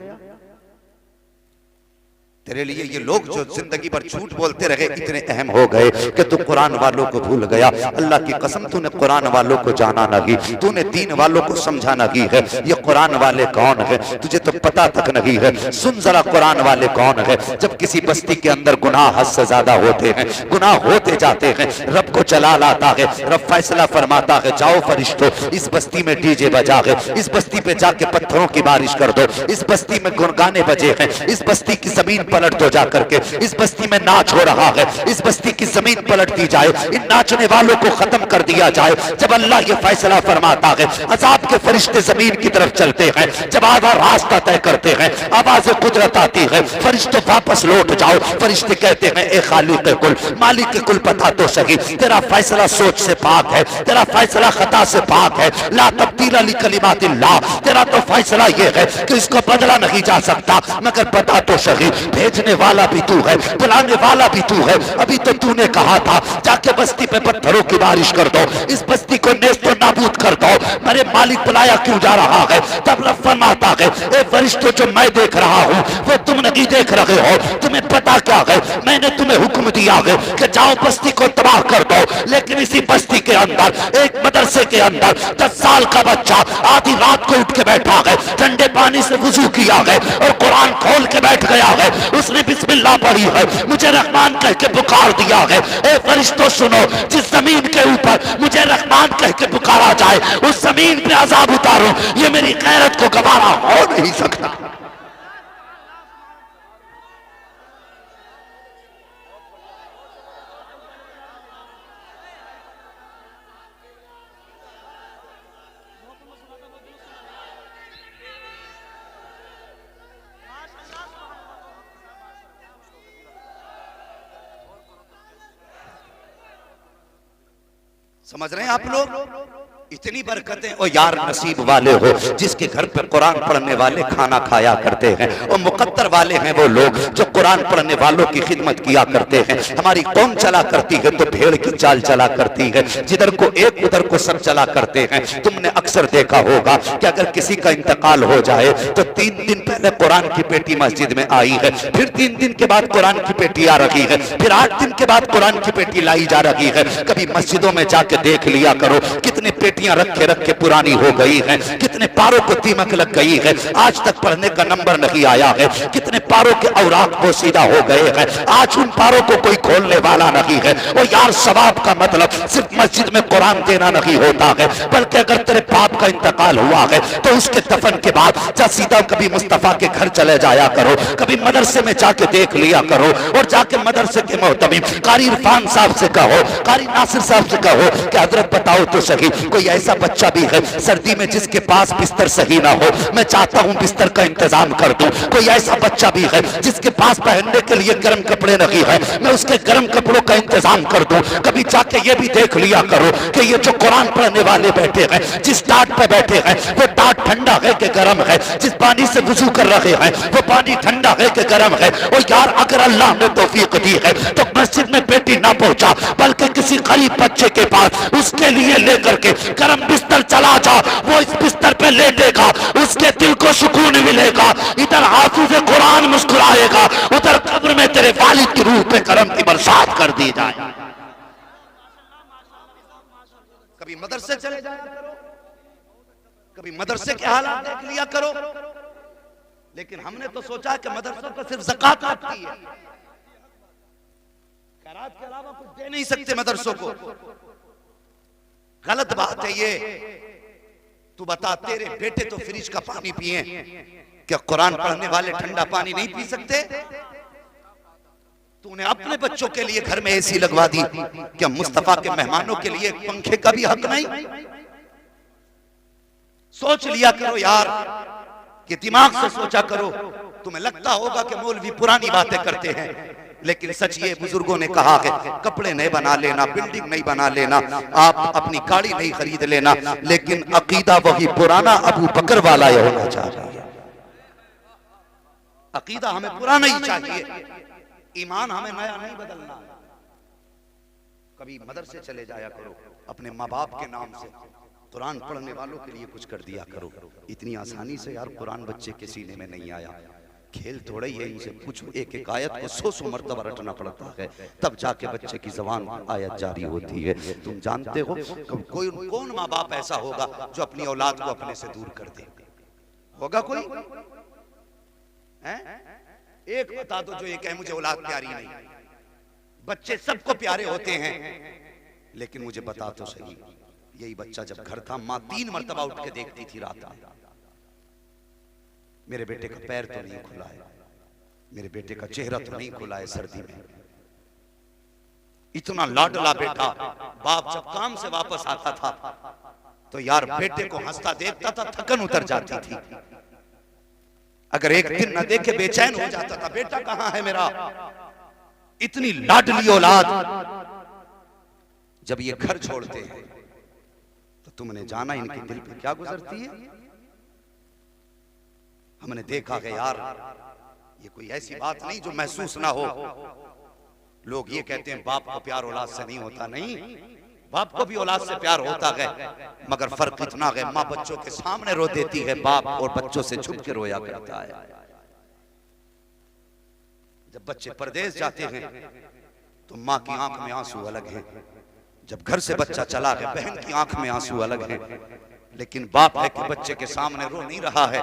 तेरे लिए ये लोग जो जिंदगी भर झूठ बोलते रहे इतने अहम हो गए कि तू कुरान वालों को भूल गया। अल्लाह की कसम, तूने कुरान वालों को जाना नहीं, तूने दीन वालों को समझा नहीं है। ये कुरान वाले कौन है तुझे तो पता तक नहीं है। सुन जरा कुरान वाले कौन है। जब किसी बस्ती के अंदर गुनाह हद से ज्यादा होते हैं, गुनाह होते जाते हैं, रब को जलाल आता है, रब फैसला फरमाता है, जाओ फरिश्तों इस बस्ती में डीजे बजा है, इस बस्ती पे जाके पत्थरों की बारिश कर दो, इस बस्ती में गाने बजे हैं, इस बस्ती की जमीन पलट दो जाकर के, इस बस्ती में नाच हो रहा है, इस बस्ती की जमीन पलट दी जाए, इन नाचने वालों को खत्म कर दिया जाए। जब अल्लाह ये फैसला फरमाता है, अजाब के फरिश्ते जमीन की तरफ चलते हैं, जब आधा रास्ता तय करते हैं, आवाज़ कुदरत आती है, फरिश्तों वापस लौट जाओ। फरिश्ते कहते हैं, ए खालिक कुल, मालिक कुल पता तो सही, तेरा फैसला सोच से पाक है, तेरा फैसला खता से पाक है। ला तब्दील ली कलिमातिल्लाह, तेरा तो फैसला ये है कि इसको बदला नहीं जा सकता, मगर पता तो सही भेजने वाला भी तू है, बुलाने वाला भी तू है। अभी तो तूने कहा था जाके बस्ती पे पत्थरों की बारिश कर दो, इस बस्ती को नेस्तो नाबूद कर दो। मेरे मालिक बुलाया क्यों जा रहा है? तब रब फरमाता है, ए फरिश्तों जो मैं देख रहा हूँ वो तुम नहीं देख रहे हो। तुम्हें पता क्या है? मैंने तुम्हें हुक्म दिया है कि जाओ बस्ती को तबाह कर दो, लेकिन इसी बस्ती के अंदर एक मदरसे के अंदर 10 साल का बच्चा आधी रात को उठ के बैठा है, ठंडे पानी से वुजू किया है और कुरान खोल के बैठ गया है, उसने बिस्मिल्लाह पढ़ी है, मुझे रहमान कह के पुकार दिया है। ए फरिश्तों सुनो, जिस जमीन के ऊपर मुझे रहमान कह के पुकारा जाए उस जमीन पे अजाब उतारो, ये मेरी गैरत को गवारा हो नहीं सकता। समझ रहे हैं आप लोग? इतनी बरकतें। और यार नसीब वाले हो जिसके घर पे कुरान पढ़ने वाले खाना खाया करते हैं, और मुकद्दर वाले हैं वो लोग जो कुरान पढ़ने वालों की खिदमत किया करते हैं। हमारी कौम चला करती है तो भेड़ की चाल चला करती है, जिधर को एक उधर को सब चला करते हैं। तुमने अक्सर देखा होगा कि अगर किसी का इंतकाल हो जाए तो 3 दिन पहले कुरान की पेटी मस्जिद में आई है, फिर 3 दिन के बाद कुरान की पेटी आ रही है, फिर 8 दिन के बाद कुरान की पेटी लाई जा रही है। कभी मस्जिदों में जाके देख लिया करो कितनी पेटियां रखे रखे पुरानी हो गई हैं, कितने पारों को दीमक लग गई है, आज तक पढ़ने का नंबर नहीं आया है, कितने पारों के औराक पोशीदा हो गए हैं, आज उन पारों को कोई खोलने वाला नहीं है। और यार सवाब का मतलब सिर्फ मस्जिद में कुरान देना नहीं होता है, बल्कि अगर तेरे बाप का इंतकाल हुआ है तो उसके दफन के बाद जा सीधा कभी मुस्तफा के घर चले जाया करो, कभी मदरसे में जाके देख लिया करो, और जाके मदरसे के मोहतमिम कारी इरफान साहब से कहो, कारी नासिर साहब से कहो कि हजरत बताओ तो सही, कोई ऐसा बच्चा भी है सर्दी में जिसके पास बिस्तर सही ना हो, मैं चाहता हूं बिस्तर का इंतजाम कर दूं। कोई ऐसा बच्चा भी है जिसके पास पहनने के लिए गर्म कपड़े नहीं है, मैं उसके गर्म कपड़ों का इंतजाम कर दूं। कभी जाके ये भी देख लिया करो कि ये जो कुरान पढ़ने वाले बैठे हैं, जिस टाट पे बैठे हैं वो टाट ठंडा है कि गर्म है, जिस पानी से वुजू कर रहे हैं वो पानी ठंडा है कि गर्म है। और यार अगर अल्लाह ने तौफीक दी है तो मस्जिद में बेटी ना पहुंचा, बल्कि किसी गरीब बच्चे के पास उसके लिए लेकर के गर्म बिस्तर चला जा, वो इस बिस्तर पे लेटेगा, उसके दिल को सुकून मिलेगा, इधर हाफिज़ कुरान मुस्कुराएगा, उधर कब्र में तेरे वालिद की रूह पे करम की बरसात कर दी जाए। कभी मदरसे चले जाया करो, कभी मदरसे के हालात देख लिया करो। लेकिन हमने तो सोचा कि मदरसों को सिर्फ ज़कात आती है, खैरात के अलावा कुछ दे नहीं सकते मदरसों को। गलत बात है ये। तू बता, तेरे बेटे तो फ्रिज का पानी पिए, क्या कुरान पढ़ने वाले ठंडा पानी नहीं पी सकते? तूने अपने बच्चों के लिए घर में एसी लगवा दी, क्या मुस्तफा के मेहमानों के लिए पंखे का भी हक नहीं? सोच लिया करो यार, कि दिमाग से सोचा करो। तुम्हें लगता होगा कि मौलवी पुरानी बातें करते हैं, लेकिन सच ये बुजुर्गों ने कहा है, कपड़े नहीं बना लेना, बिल्डिंग नहीं बना लेना, आप अपनी गाड़ी नहीं खरीद लेना, लेकिन अकीदा वही पुराना अबू बकर वाला ये होना चाहिए। अकीदा हमें पुराना ही चाहिए, ईमान हमें नया नहीं बदलना। कभी मदरसे चले जाया करो, अपने माँ बाप के नाम से कुरान पढ़ने वालों के लिए कुछ कर दिया करो। इतनी आसानी से यार कुरान बच्चे के सीने में नहीं आया, खेल थोड़ा ही है। इनसे पूछो, एक एक आयत को 100 मरतबा रटना पड़ता है, तब जाके बच्चे की जबान आयत जारी होती है। तुम जानते हो कोई कौन माँ बाप ऐसा होगा जो अपनी औलाद को अपने से दूर कर दे? होगा कोई है? एक बता दो जो ये कहे मुझे औलाद प्यारी नहीं। बच्चे सबको प्यारे होते हैं, लेकिन मुझे बता तो सही, यही बच्चा जब घर था, माँ 3 मरतबा उठ के देखती थी रात में, मेरे बेटे का पैर तो नहीं खुला है, मेरे बेटे का चेहरा तो नहीं खुला है सर्दी में। इतना लाडला बेटा, बाप जब काम से वापस आता था तो यार बेटे को हंसता देखता था, थकन उतर जाती थी। अगर एक दिन न देखे बेचैन हो जाता था, बेटा कहां है मेरा। इतनी लाडली औलाद जब ये घर छोड़ते हैं तो तुमने जाना इनके दिल पे क्या गुजरती है। हमने देखा है यार, ये कोई ऐसी बात नहीं जो महसूस ना हो। लोग ये कहते हैं बाप को प्यार औलाद से नहीं होता, नहीं, बाप को भी औलाद से प्यार होता है, मगर फर्क इतना है, माँ बच्चों के सामने रो देती है, बाप और बच्चों से छुप के रोया करता है। जब बच्चे परदेश जाते हैं तो माँ की आंख में आंसू अलग है, जब घर से बच्चा चला है बहन की आंख में आंसू अलग है। लेकिन बाप है कि बच्चे के सामने रो नहीं रहा है,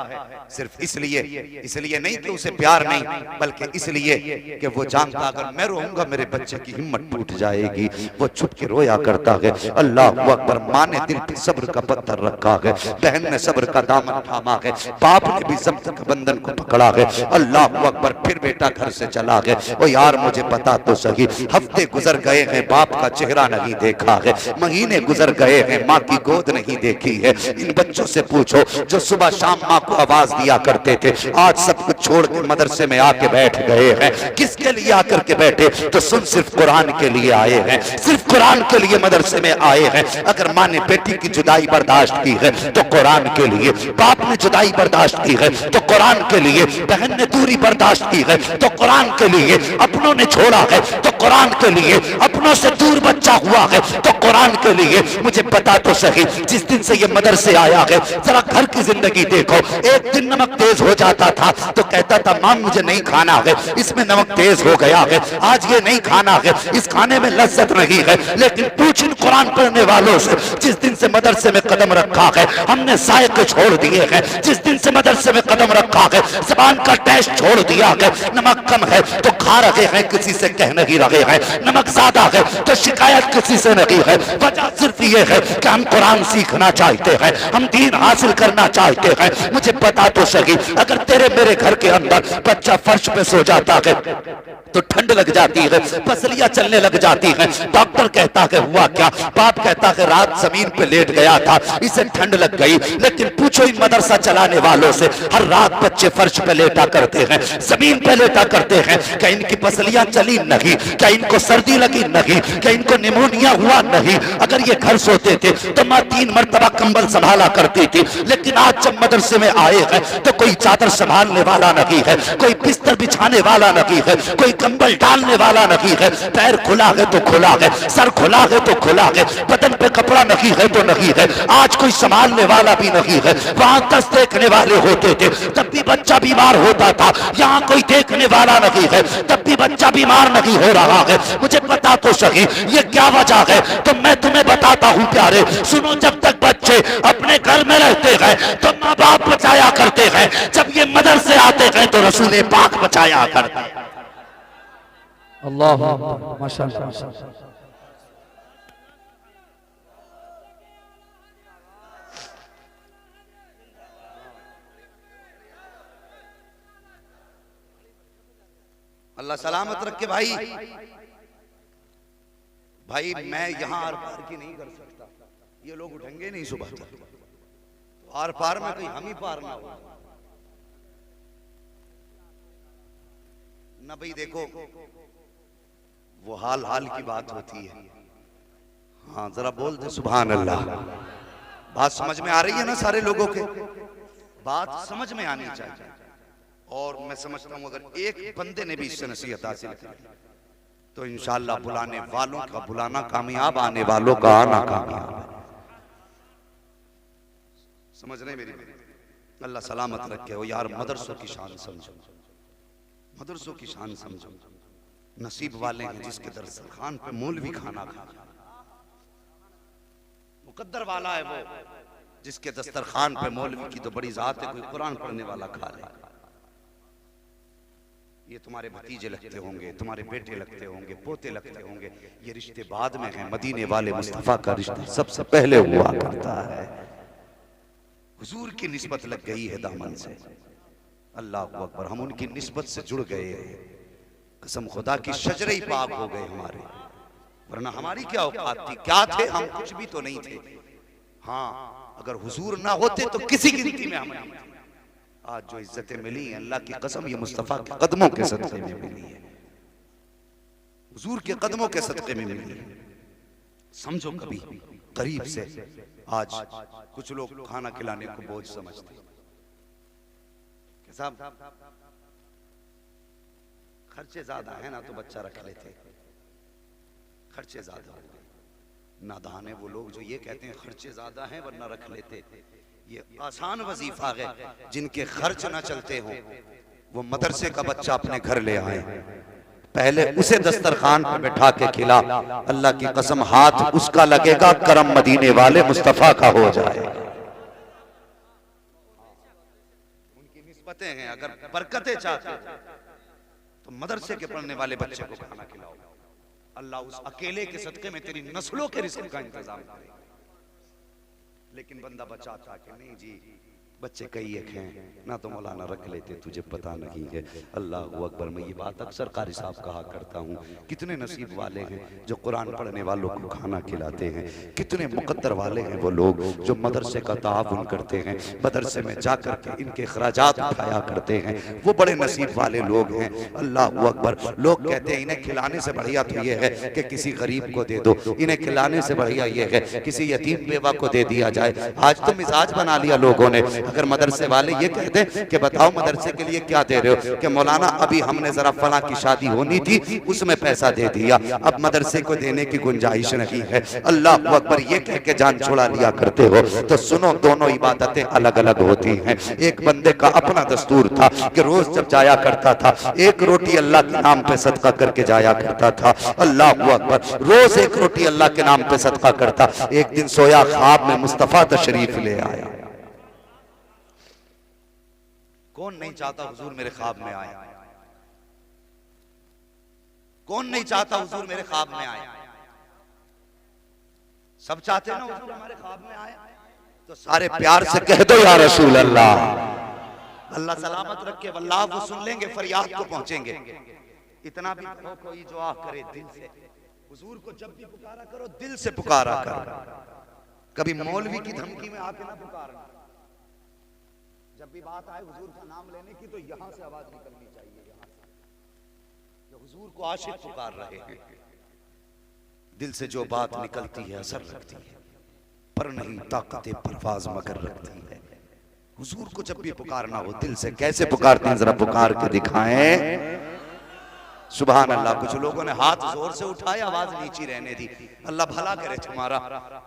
सिर्फ इसलिए नहीं कि उसे प्यार नहीं, बल्कि इसलिए कि वो जानता अगर मैं रोऊंगा मेरे बच्चे की हिम्मत टूट जाएगी। वो छुप के रोया करता है। अल्लाह अकबर। माँ ने दिल पे सब्र का पत्थर रखा है, बहन ने सब्र का दामन थामा है, बाप ने भी ज़ब्त के बंधन को पकड़ा है। अल्लाह अकबर। फिर बेटा घर से चला है। ओ यार मुझे पता तो सही, हफ्ते गुजर गए हैं, बाप का चेहरा नहीं देखा है, महीने गुजर गए हैं, माँ की गोद नहीं देखी है। इन बच्चों से पूछो जो सुबह शाम माँ को आवाज दिया करते थे, आज सब कुछ छोड़ के मदरसे में आके बैठ गए हैं। किसके लिए आकर के बैठे? तो सुन, सिर्फ कुरान के लिए आए हैं, सिर्फ कुरान के लिए मदरसे में आए हैं। अगर माँ ने बेटी की जुदाई बर्दाश्त की है तो कुरान के लिए, बाप ने जुदाई बर्दाश्त की है तो कुरान के लिए, बहन ने दूरी बर्दाश्त की है तो कुरान के लिए, अपनों ने छोड़ा है तो कुरान के लिए, अपनों से दूर बच्चा हुआ है तो कुरान के लिए। मुझे पता तो सही, जिस दिन से ये मदरसे आया है, जरा घर की जिंदगी देखो। एक दिन नमक तेज हो जाता था तो कहता था मां मुझे नहीं खाना है, इसमें नमक तेज हो गया है, आज ये नहीं खाना है, इस खाने में लज्जत नहीं है। लेकिन पूछ इन कुरान पढ़ने वालों से, जिस दिन से मदरसे में कदम रखा है हमने जायके छोड़ दिए हैं, जिस दिन से मदरसे में कदम रखा है ज़बान का टेस्ट छोड़ दिया है। नमक कम है तो खा रहे हैं, किसी से कह नहीं रहे हैं, नमक ज्यादा है तो शिकायत किसी से नहीं है। वजह सिर्फ ये है कि हम कुरान सीखना चाहते हैं, हम दीन हासिल करना चाहते हैं। मुझे पता तो सही, अगर तेरे मेरे घर के अंदर बच्चा फर्श पे सो जाता है तो ठंड लग जाती है, पसलियां चलने लग जाती हैं। डॉक्टर कहता है हुआ क्या? बाप कहता है रात जमीन पे लेट गया था, इसे ठंड लग गई। लेकिन पूछो इन मदरसा चलाने वालों से, हर रात बच्चे फर्श पे लेटा करते हैं, जमीन पे लेटा करते हैं। क्या इनकी पसलियां चली नहीं? क्या इनको सर्दी लगी नहीं? क्या इनको निमोनिया हुआ नहीं? अगर ये घर सोते थे तो माँ 3 मरतबा कंबल संभाला करती थी, लेकिन आज जब मदरसे में आए हैं तो कोई चादर संभालने वाला नहीं है, कोई बिस्तर बिछाने वाला नहीं है, कोई कंबल डालने वाला नहीं है। पैर खुला है तो खुला है, सर खुला है तो खुला है, बदन पे कपड़ा नहीं है तो नहीं है। आज कोई संभालने वाला भी नहीं है। वहां 10 देखने वाले होते थे तब भी बच्चा बीमार होता था, यहाँ कोई देखने वाला नहीं है तब भी बच्चा बीमार नहीं हो रहा है। मुझे पता तो सही ये क्या वजह है, तो मैं तुम्हें बताता हूँ प्यारे सुनो। जब तक बच्चे अपने घर में रहते हैं तो माँ बाप बचाया करते हैं, जब ये मदरसे आते हैं तो रसूल पाक बचाया करते हैं। अल्लाह माशाअल्लाह। अल्लाह सलामत रखे भाई। भाई मैं यहाँ आर पार की नहीं कर सकता, ये लोग उठेंगे नहीं सुबह तक, तो आर पार में कहीं हम ही पार ना हो ना। भाई देखो वो हाल हाल की बात होती है। हाँ जरा बोल दे सुभान अल्लाह। बात समझ में आ रही है ना? सारे लोगों के बात समझ में आनी चाहिए। और मैं समझता हूं अगर एक बंदे ने भी इससे नसीहत हासिल की तो इंशाअल्लाह बुलाने वालों का बुलाना कामयाब, आने वालों का आना कामयाब है। समझ रहे मेरी बात? अल्लाह सलामत रखे हो यार। मदरसों की शान समझो, मदरसों की शान समझो। नसीब वाले हैं जिसके दस्तरखान पे मौलवी खाना खा, मुकद्दर वाला है वो जिसके दस्तरखान पे मौलवी की तो बड़ी जात है, कोई कुरान पढ़ने वाला खा ले। ये तुम्हारे भतीजे लगते होंगे, तुम्हारे बेटे लगते होंगे, पोते लगते होंगे, ये रिश्ते बाद में हैं। मदीने वाले मुस्तफा का रिश्ता सबसे पहले हुआ करता है। हुजूर की निस्बत लग गई है दामन से, अल्लाह अकबर। हम उनकी निस्बत से जुड़ गए, कसम खुदा की शजरे ही पाक हो गए हमारे, वरना हमारी क्या औकात थी, क्या थे हम, कुछ भी तो नहीं थे। हाँ, अगर हुजूर ना होते तो किसी गिनती में हम नहीं थे। आज जो इज्जतें मिली हैं अल्लाह की कसम ये मुस्तफा के कदमों के सदक़े में मिली है, हुजूर के कदमों के सदक़े में मिली है। समझो कभी करीब से। आज कुछ लोग खाना खिलाने को बोझ समझते हैं कि साहब खर्चे ज्यादा है ना तो बच्चा रख लेते, खर्चे ज्यादा हो गए। नादान है वो लोग जो ये कहते हैं खर्चे ज्यादा हैं वरना रख लेते। ये आसान वजीफा है, जिनके खर्च ना चलते हो वो मदरसे का बच्चा अपने घर ले आए, पहले उसे दस्तरखान पे बैठा के खिला, अल्लाह की कसम हाथ उसका लगेगा करम मदीने वाले मुस्तफा का हो जाएगा। उनकी निस्बतें हैं, अगर बरकतें चाहते हो तो मदरसे के पढ़ने वाले बच्चे को खाना खिलाओ, अल्लाह उस अकेले के सदके में तेरी नस्लों के रिज़्क़ का इंतजाम करेगा। लेकिन बंदा बचाता कि नहीं जी बच्चे कई एक हैं ना तो मौलाना रख लेते, तुझे पता नहीं है। अल्लाह अकबर। मैं ये बात अक्सर कारी साहब कहा करता हूँ, कितने नसीब वाले हैं जो कुरान पढ़ने वालों को खाना खिलाते हैं, कितने मुकद्दर वाले हैं वो लोग जो मदरसे का ताउन करते हैं, मदरसे में जा कर के इनके खराजात उठाया करते हैं, वो बड़े नसीब वाले लोग हैं। अल्लाह अकबर। लोग कहते हैं इन्हें खिलाने से बढ़िया तो ये है कि किसी गरीब को दे दो, इन्हें खिलाने से बढ़िया ये है किसी यतीम बेवा को दे दिया जाए। आज तो मिजाज बना लिया लोगों ने, अगर मदरसे वाले ये कहते कि बताओ मदरसे के लिए क्या दे रहे हो, कि मौलाना अभी हमने जरा फला की शादी होनी थी उसमें पैसा दे दिया, अब मदरसे को देने की गुंजाइश नहीं है। अल्लाह अकबर। ये कह के जान छुड़ा लिया करते हो तो सुनो, दोनों इबादतें अलग अलग होती हैं। एक बंदे का अपना दस्तूर था कि रोज जब जाया करता था एक रोटी अल्लाह के नाम पे सदका करके जाया करता था। अल्लाह अकबर। रोज एक रोटी अल्लाह के नाम पे सदका करता। एक दिन सोया, ख्वाब में मुस्तफा तशरीफ ले आया। कौन नहीं चाहता हुजूर मेरे ख्वाब में आए? कौन नहीं चाहता हुजूर मेरे ख्वाब में आए? सब चाहते हैं ना हुजूर हमारे ख्वाब में आए। तो सारे प्यार से कह दो या रसूल अल्लाह। अल्लाह सलामत रखे, वल्लाह वो सुन लेंगे, फरियाद को पहुंचेंगे। इतना भी कोई दुआ करे दिल से, हुजूर को जब भी पुकारा करो दिल से पुकारा करो, कभी मौलवी की धमकी में आके ना पुकारना। जब भी बात आए हुजूर का नाम लेने की तो यहां से आवाज निकलनी चाहिए, यहां से जो हुजूर को आशिक पुकार रहे हैं। दिल से जो बात निकलती है असर रखती है, पर नहीं ताकत परवाज मगर रखती है। हुजूर को जब भी पुकारना हो दिल से, कैसे पुकारते हैं जरा पुकार के दिखाएं। सुभान अल्लाह। कुछ लोगों ने हाथ जोर से उठाए, आवाज नीची रहने दी। अल्लाह भला करे तुम्हारा,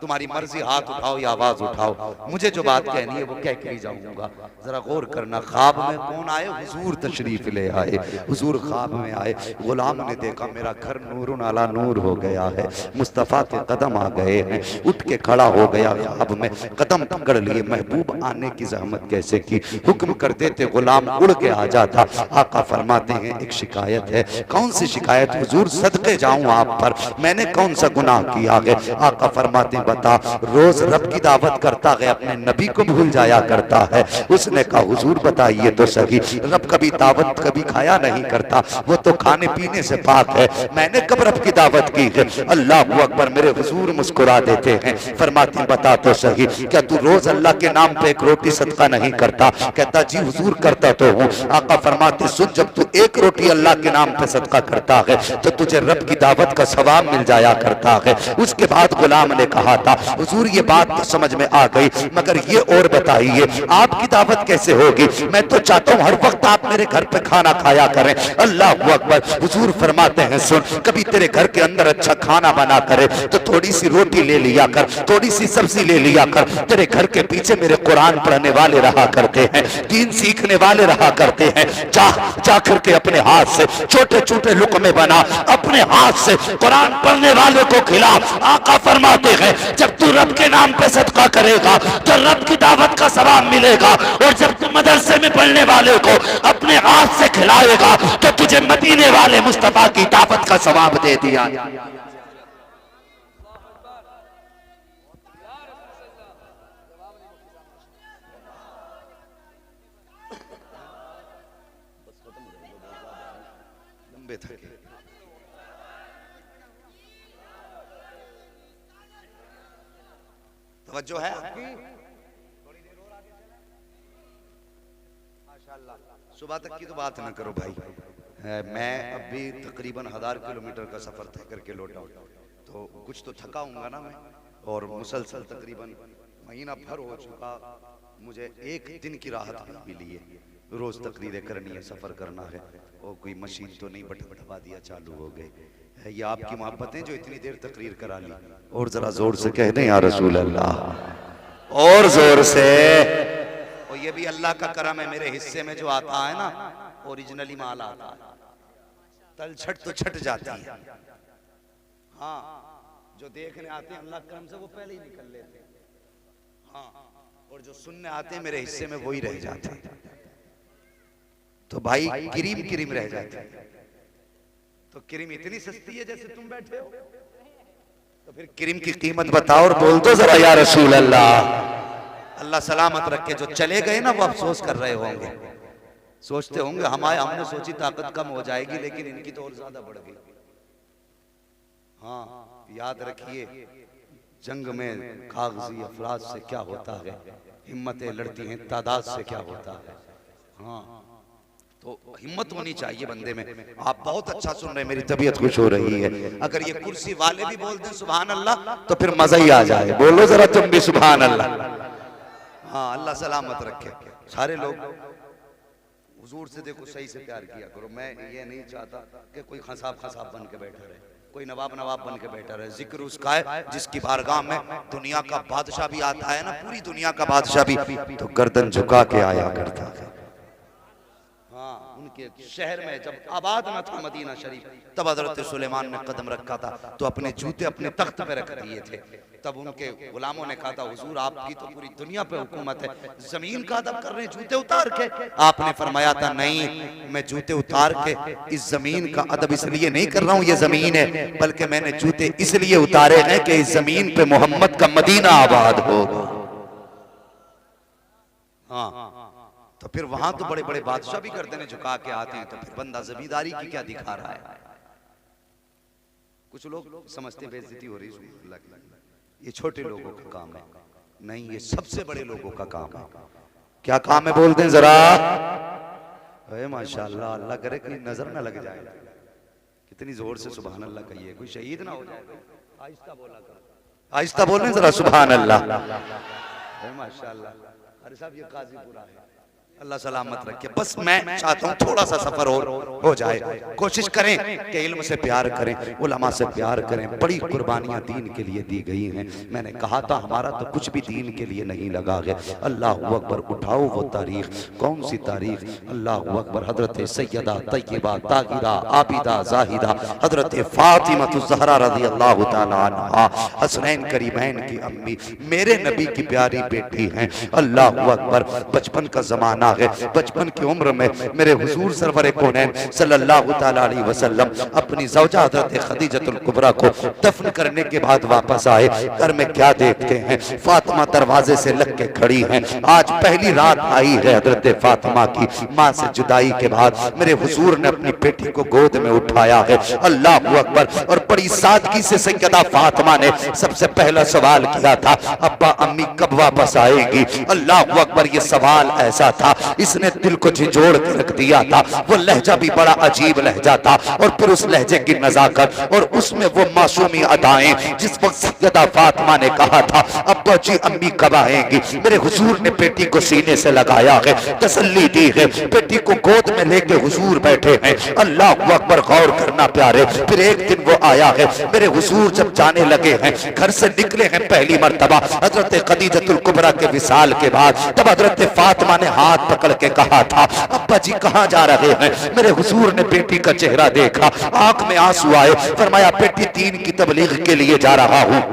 तुम्हारी मर्जी, हाथ उठाओ या आवाज उठाओ। मुझे जो बात कहनी है वो कह के ही जाऊंगा। जरा गौर करना, ख्वाब में कौन आए? हुजूर तशरीफ ले आए। हुजूर ख्वाब में आए, गुलाम ने देखा मेरा घर नूरुन अला नूर हो गया है, मुस्तफ़ा के कदम आ गए हैं। उठ के खड़ा हो गया, ख्वाब में कदम पकड़ लिए। महबूब आने की जहमत कैसे की, हुक्म कर देते गुलाम उड़ के आ जाता। आका फरमाते हैं एक शिकायत है। कौन सी शिकायत? हुजूर सदके जाऊं आप पर, मैंने कौन सा गुनाह किया है? आका फरमाते बता। रोज रब की दावत करता है, अपने नबी को भूल जाया करता है। उसने कहा हुजूर बताइए तो सही, रब कभी दावत कभी खाया नहीं करता, वो तो खाने पीने से पाक है, मैंने कब रब की दावत की है? अल्लाह अकबर। मेरे हुजूर मुस्कुरा देते हैं, फरमाती बता तो सही, क्या तू रोज अल्लाह के नाम पे एक रोटी सदका नहीं करता? कहता जी हुजूर करता तो हूँ। आका फरमाते सुन, जब तू एक रोटी अल्लाह के नाम पे सदका करता है तो तुझे रब की दावत का सवाब मिल जाया करता है। उसके बाद गुलाम ने कहा था हुजूर ये बात तो समझ में आ गई, मगर ये और बताइए आपकी दावत कैसे होगी? मैं तो चाहता हूँ हर वक्त आप मेरे घर पे खाना खाया करें। अल्लाह अकबर। हुजूर फरमाते हैं सुन, कभी तेरे घर के अंदर अच्छा खाना बना करे तो थोड़ी सी रोटी ले लिया कर, थोड़ी सी सब्जी ले लिया कर। तेरे घर के पीछे मेरे कुरान पढ़ने वाले रहा करते हैं, दीन सीखने वाले रहा करते हैं। जा करके अपने हाथ से छोटे छोटे लुकमे बना, अपने हाथ से कुरान पढ़ने वाले को खिला। आका फरमाते हैं जब तू रब के नाम पे सदका करेगा तो रब की दावत का सवाब मिलेगा, और जब तू मदरसे में पढ़ने वाले को अपने हाथ से खिलाएगा तो तुझे मदीने वाले मुस्तफा की दावत का सवाब दे दिया। लंबे थके तवज्जो है आपकी? माशाल्लाह। सुबह तक की तो बात ना करो भाई, मैं अभी तकरीबन 1000 किलोमीटर का सफर तय करके लौटा हूं, तो कुछ तो थका हूंगा ना मैं, और मुसलसल तकरीबन महीना भर हो चुका, मुझे एक दिन की राहत नहीं मिली है। रोज तकरीरें करनी है, सफर करना है, और कोई मशीन तो नहीं बटन दबा दिया चालू हो गए। ये आपकी मोहब्बतें जो इतनी देर तकरीर करा ली। और जरा जोर से कह दें या रसूल अल्लाह, और जोर से। और ये भी अल्लाह का करम है, मेरे हिस्से में जो आता है ना ओरिजिनली माल आता है, तल छट तो छट जाती है। हाँ, जो देखने आते हैं अल्लाह करम से वो पहले ही निकल लेते हैं। हाँ, और जो सुनने आते हैं मेरे हिस्से में वही रह जाते हैं। तो भाई क्रीम क्रीम रह जाती है। तो क्रीम इतनी सस्ती है जैसे तुम बैठे हो, तो फिर क्रीम की कीमत बताओ और बोल दो जरा या रसूल अल्लाह। अल्लाह सलामत रखे। जो चले गए ना वो अफसोस कर रहे होंगे, सोचते होंगे हमने सोची ताकत कम हो जाएगी, लेकिन इनकी तो और ज्यादा बढ़ गई। हाँ, याद रखिए जंग में कागजी अफराद से क्या होता है, हिम्मतें लड़ती हैं तादाद से क्या होता है। हाँ, तो हिम्मत होनी चाहिए बंदे में। आप बहुत अच्छा सुन रहे हैं, मेरी तबीयत खुश हो रही है। अगर ये कुर्सी वाले भी बोल दें सुभान अल्लाह तो फिर मजा ही आ जाए। बोलो जरा तुम भी सुभान अल्लाह। हाँ, अल्लाह सलामत रखे। सारे लोग हुजूर से देखो सही से प्यार किया करो। मैं ये नहीं चाहता कि कोई खसाब बन के बैठा रहे, कोई नवाब बन के बैठा रहे। जिक्र उसका है जिसकी बारगाह में दुनिया का बादशाह भी आता है ना, पूरी दुनिया का बादशाह भी तो गर्दन झुका के आया करता है। हाँ, उनके शहर में जब आबाद न था मदीना शरीफ, तब हजरत सुलेमान ने कदम रखा था तो अपने जूते अपने तख्त पे रख दिए थे। तब उनके गुलामों ने कहा था हुजूर आपकी तो पूरी दुनिया पे हुकूमत है, जमीन का अदब कर रहे हैं जूते उतार के। आपने फरमाया था नहीं, मैं जूते उतार के इस जमीन का अदब इसलिए नहीं कर रहा हूँ, ये जमीन है, बल्कि मैंने जूते इसलिए उतारे हैं कि इस जमीन पे मोहम्मद का मदीना आबाद होगा। हाँ, तो फिर वहां तो बड़े बड़े बादशाह भी करते हैं झुका के आते हैं, तो फिर बंदा जमींदारी की क्या दिखा रहा है। कुछ लोग समझते बेइज्जती हो रही है, ये छोटे लोगों का काम है। नहीं, ये सबसे बड़े लोगों का काम है। क्या काम है बोलते हैं जरा? माशाल्लाह, अल्लाह करे कहीं नजर ना लग जाए। कितनी जोर से सुभान अल्लाह कहिए, कोई शहीद ना हो जाए। आहिस्ता बोला करो, आहिस्ता बोलें जरा सुभान अल्लाह। माशाल्लाह। अरे साहब ये काजीपुरा है, अल्लाह सलामत रखे। बस मैं चाहता हूँ थोड़ा सा सफर और हो जाए। कोशिश करें कि इल्म से प्यार करें, उलमा से प्यार करें। बड़ी कुर्बानियां दीन के लिए दी गई हैं। मैंने कहा था हमारा तो कुछ भी दीन के लिए नहीं लगा है। अल्लाह अकबर, उठाओ वो तारीख। कौन सी तारीख? अल्लाह अकबर। हजरत सैयदा तय्यबा ताहिरा आबिदा जाहिदा हजरत फातिमा ज़हरा रज़ी अल्लाह तआला अन्हा, हसनैन करीमैन की अम्मी, मेरे नबी की प्यारी बेटी हैं। अल्लाह अकबर। बचपन का जमाना है, बचपन की उम्र में मेरे हुजूर सरवर कौनैन सल्लल्लाहु तआला अलैहि वसल्लम अपनी ज़ौजा हज़रत खदीजतुल कुबरा को दफन करने के बाद वापस आए। घर में क्या देखते हैं, फातिमा दरवाजे से लग के खड़ी हैं। आज पहली रात आई है हज़रत फातिमा की माँ से जुदाई के बाद। मेरे हुजूर ने अपनी बेटी को गोद में उठाया है। अल्लाह अकबर। और बड़ी सादगी से सैयदा फातिमा ने सबसे पहला सवाल किया था, अब्बा अम्मी कब वापस आएगी? अल्लाह अकबर। ये सवाल ऐसा था इसने दिल को झिझोड़ के रख दिया था। वो लहजा भी बड़ा अजीब लहजा था, और फिर उस लहजे की नजाकत और उसमें वो मासूमी अदाएं। जिस वक्त सैयदा फातिमा ने कहा था अब्बा जी अम्मी कब आएंगी, मेरे हुजूर ने बेटी को सीने से लगाया है, तसल्ली दी है, बेटी को गोद में लेके हुजूर बैठे हैं। अल्लाह अकबर, गौर करना प्यारे। फिर एक दिन वो आया है, मेरे हुजूर जब जाने लगे हैं, घर से निकले हैं पहली मर्तबा हजरत खदीजतुल कुबरा के विसाल के बाद, तब हजरत फातिमा ने हाथ पकड़ के कहा था अब्बा जी कहाँ जा रहे हैं। मेरे हुजूर ने बेटी का चेहरा देखा, आंख में आंसू आए, फरमाया बेटी दीन की तबलीग के लिए जा रहा हूँ,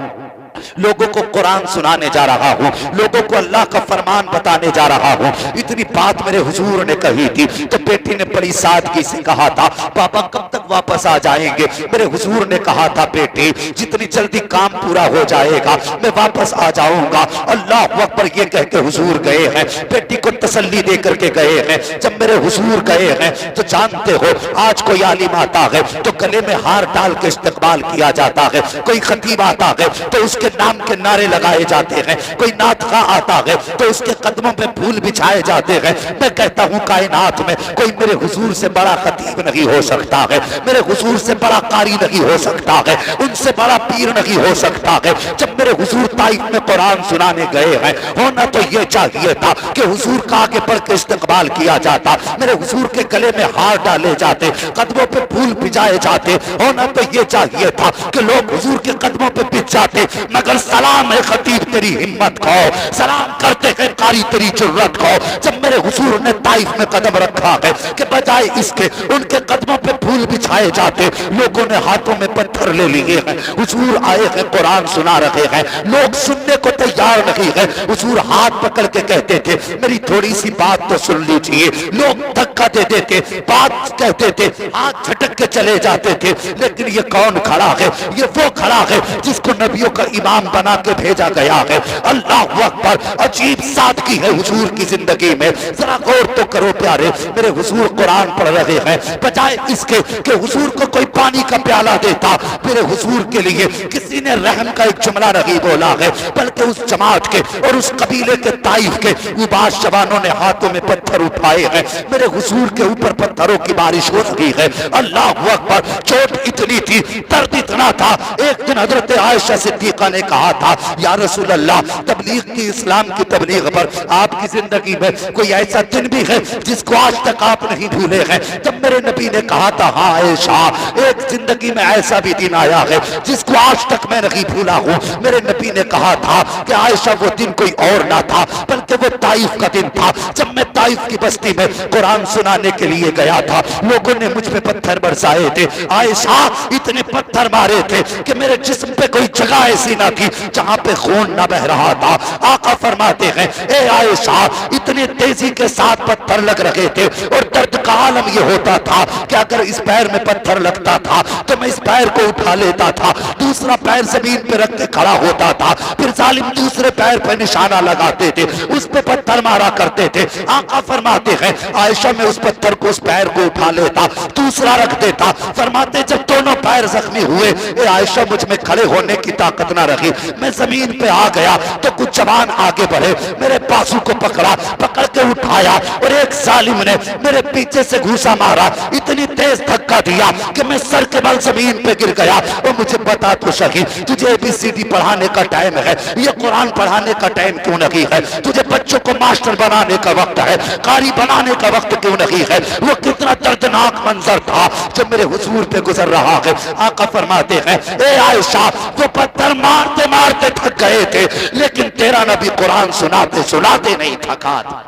लोगों को कुरान सुनाने जा रहा हूँ, लोगों को अल्लाह का फरमान बताने जा रहा हूँ। इतनी बात मेरे हुजूर ने कही थी। तो बेटी ने बड़ी सादगी से कहा था पापा कब तक वापस आ जाएंगे। मेरे हुजूर ने कहा था बेटी जितनी जल्दी काम पूरा हो जाएगा मैं वापस आ जाऊंगा। अल्लाह अकबर, ये कह के हुजूर गए हैं, बेटी को तसल्ली दे करके गए हैं। जब मेरे हुजूर गए हैं तो जानते हो आज कोई आलिम आता है तो गले में हार डाल के इस्तकबाल किया जाता है, कोई खतीब आता है तो उसके नाम के नारे लगाए जाते हैं, कोई नातखा आता है तो उसके कदमों पे फूल बिछाए जाते हैं। मैं कहता हूँ कायनात में कोई मेरे हुजूर से बड़ा खतीब नहीं हो सकता है, मेरे हुजूर से बड़ा कारी नहीं हो सकता है, उनसे बड़ा पीर नहीं हो सकता है। जब मेरे हुजूर ताइफ में कुरान सुनाने गए हैं, होना तो ये चाहिए था कि हुजूर का आगे बढ़ के इस्तकबाल किया जाता, मेरे हुजूर के गले में हार डाले जाते, कदमों पे फूल बिछाए जाते। होना तो ये चाहिए था कि लोग हुजूर के कदमों पे बिछ जाते। मगर सलाम है खतीब तेरी हिम्मत को, सलाम करते हैं कारी तेरी जुर्रत को। जब मेरे हुजूर ने ताइफ में कदम रखा है कि बजाय इसके उनके कदमों पे फूल बिछाए जाते, लोगों ने हाथों में पत्थर ले लिए हैं। हुजूर आए हैं कुरान सुना रहे हैं, लोग सुनने को तैयार नहीं है। हुजूर हाथ पकड़ के कहते थे मेरी थोड़ी सी बात तो सुन लीजिए। लोग धक्का दे देते, बात कहते थे, हाथ झटक के चले जाते थे। लेकिन ये कौन खड़ा है, ये वो खड़ा है जिसको नबियों का इमाम बना के भेजा गया है। अल्लाह अकबर, अजीब सादगी है हुजूर की जिंदगी में। जरा गौर तो करो प्यारे, मेरे हुजूर कुरान पढ़ रहे हैं, बजाय इसके कि हुजूर को कोई पानी का प्याला देता, मेरे हुजूर के लिए किसी ने रहम का एक जुमला नहीं बोला है, बल्कि उस जमात के और उस कबीले के ताइफ के उबास जवानों ने हाथों में पत्थर उठाए हैं। मेरे हुजूर के ऊपर पत्थरों की बारिश हो रही है। अल्लाह अकबर, चोट इतनी थी, दर्द इतना था। एक दिन हजरत आयशा सिद्दीका ने कहा था या रसूल अल्लाह, तबलीग की, इस्लाम की तबलीग पर आपकी जिंदगी में कोई ऐसा दिन भी है जिसको आज तक आप नहीं भूले हैं। तब मेरे नबी ने कहा था हाँ आयशा, एक जिंदगी में ऐसा भी दिन आया है जिसको आज तक मैं नहीं भूला हूँ। मेरे नबी ने कहा था कि आयशा वो दिन कोई और ना था बल्कि वो ताइफ का दिन था, जब मैं ताइफ की बस्ती में कुरान सुनाने के लिए गया था। लोगों ने मुझ पे पत्थर बरसाए थे आयशा, इतने पत्थर मारे थे कि मेरे जिस्म पे कोई जगह ऐसी ना थी जहां पे खून ना बह रहा था। आका फरमाते हैं ए आयशा, इतने तेजी के साथ पत्थर लग रहे थे और दर्द का आलम ये होता था कि अगर इस पैर में पत्थर लगता था तो मैं इस पैर को उठा लेता था, दूसरा पैर जमीन पे रख के खड़ा होता था, फिर जालिम दूसरे पैर पे निशाना लगाते थे, उस पे पत्थर मारा करते थे। आका फरमाते हैं आयशा, मैं उस पत्थर को, उस पैर को उठा लेता, दूसरा रख देता। फरमाते जब दोनों पैर जख्मी हुए ए आयशा, मुझ में खड़े होने की ताकत ना रही, मैं जमीन पे आ गया तो कुछ जवान आगे बढ़े, मेरे बाजू को पकड़ा, पकड़ के उठाया और एक जालिम ने मेरे पीछे से घूसा मारा, इतनी तेज धक्का दिया कि मैं सर के बल जमीन पे गिर गया। और मुझे बता तो सही, तुझे ABCD पढ़ाने का टाइम है, ये कुरान पढ़ाने का टाइम क्यों नहीं है? तुझे बच्चों को मास्टर बनाने का वक्त है, कारी बनाने का वक्त क्यों नहीं है? वो कितना दर्दनाक मंजर था जब मेरे हुजूर पे गुजर रहा है। आका फरमाते हैं ए आयशा, वो पत्थर मारते मारते थक गए थे, लेकिन तेरा नबी कुरान सुनाते सुनाते नहीं थका था।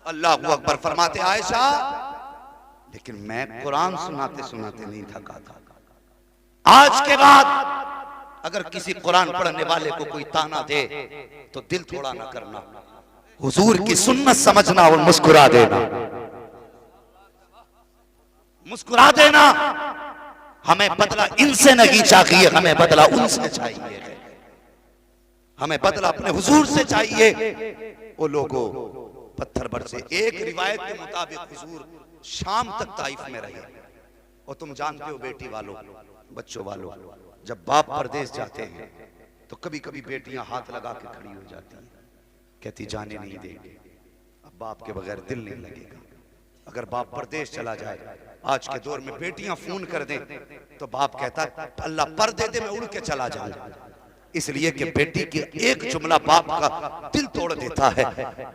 अल्लाह अकबर। फरमाते आयशा, लेकिन मैं कुरान सुनाते सुनाते नहीं थका था। आज के बाद अगर किसी कुरान पढ़ने वाले को कोई ताना दे तो दिल थोड़ा ना करना, हुजूर की सुन्नत समझना और मुस्कुरा देना, मुस्कुरा देना। हमें बदला इनसे नहीं चाहिए, हमें बदला उनसे चाहिए। हमें बदला अपने हुजूर से चाहिए। वो लोगों पत्थर बरसे। एक रिवायत के मुताबिक हुजूर शाम तक ताइफ में रहे। और तुम जानते हो बेटी वालों, बच्चों वालों, जब बाप परदेश जाते हैं तो कभी कभी बेटियां हाथ लगा के खड़ी हो जाती हैं, कहती जाने नहीं देंगे, अब बाप के बगैर दिल नहीं लगेगा। अगर बाप परदेश चला जाए, आज के दौर में बेटियां फोन कर दें तो बाप कहता अल्लाह पर दे दे, मैं उड़ के चला जाऊं। इसलिए कि बेटी की एक जुमला बाप का दिल तोड़ देता है।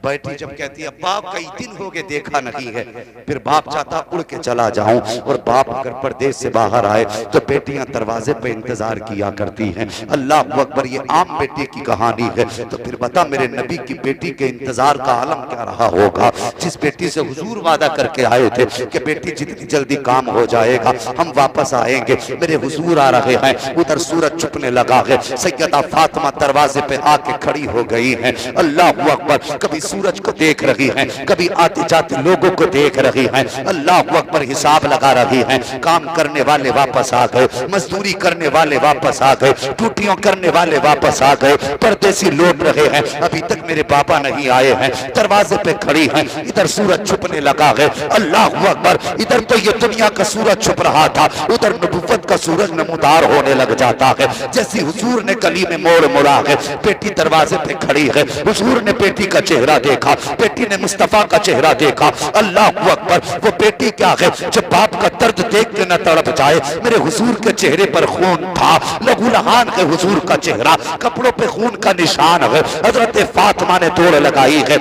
बेटी जब कहती है बाप कई दिन हो गए देखा नहीं है, फिर बाप चाहता उड़ के चला जाऊं। और बाप अगर परदेश से बाहर आए तो बेटियां दरवाजे पे इंतजार किया करती हैं। अल्लाह अकबर, ये आम बेटी की कहानी है। तो फिर बता मेरे नबी की बेटी के इंतजार का आलम क्या रहा होगा। जिस बेटी से हुजूर वादा करके आए थे कि बेटी जितनी जल्दी काम हो जाएगा हम वापस आएंगे, मेरे हुजूर आ रहे हैं। उधर सूरज छुपने लगा है। सैयदा फातिमा दरवाजे पे आके खड़ी हो गई हैं। अल्लाह अकबर, कभी सूरज को देख रही हैं, कभी आते जाते लोगों को देख रही हैं। अल्लाह अकबर, हिसाब लगा रही हैं। काम करने वाले वापस आ गए, मजदूरी करने वाले वापस आ गए, ड्यूटियों करने वाले वापस आ गए, परदेसी लौट रहे हैं। अभी तक मेरे बाबा नहीं आए हैं, दरवाजे पे खड़ी हैं। इधर सूरज छुपने लगा है। अल्लाह अकबर, इधर तो ये दुनिया का सूरज छुप रहा था, उधर नबुव्वत का सूरज नमूदार होने लग जाता है। जैसे हुजूर ने गली में मोड़ मुड़ा है, बेटी दरवाजे पे खड़ी है। हुजूर ने बेटी का चेहरा देखा, बेटी ने मुस्तफा का चेहरा देखा। अल्लाह अकबर, वो बेटी क्या है जब बाप का दर्द देख के न तड़प जाए। मेरे हुजूर के चेहरे पर खून था, लहू लहान है हुजूर का चेहरा, कपड़ों पे खून का निशान है। हजरत फातिमा ने दौड़ लगाई है,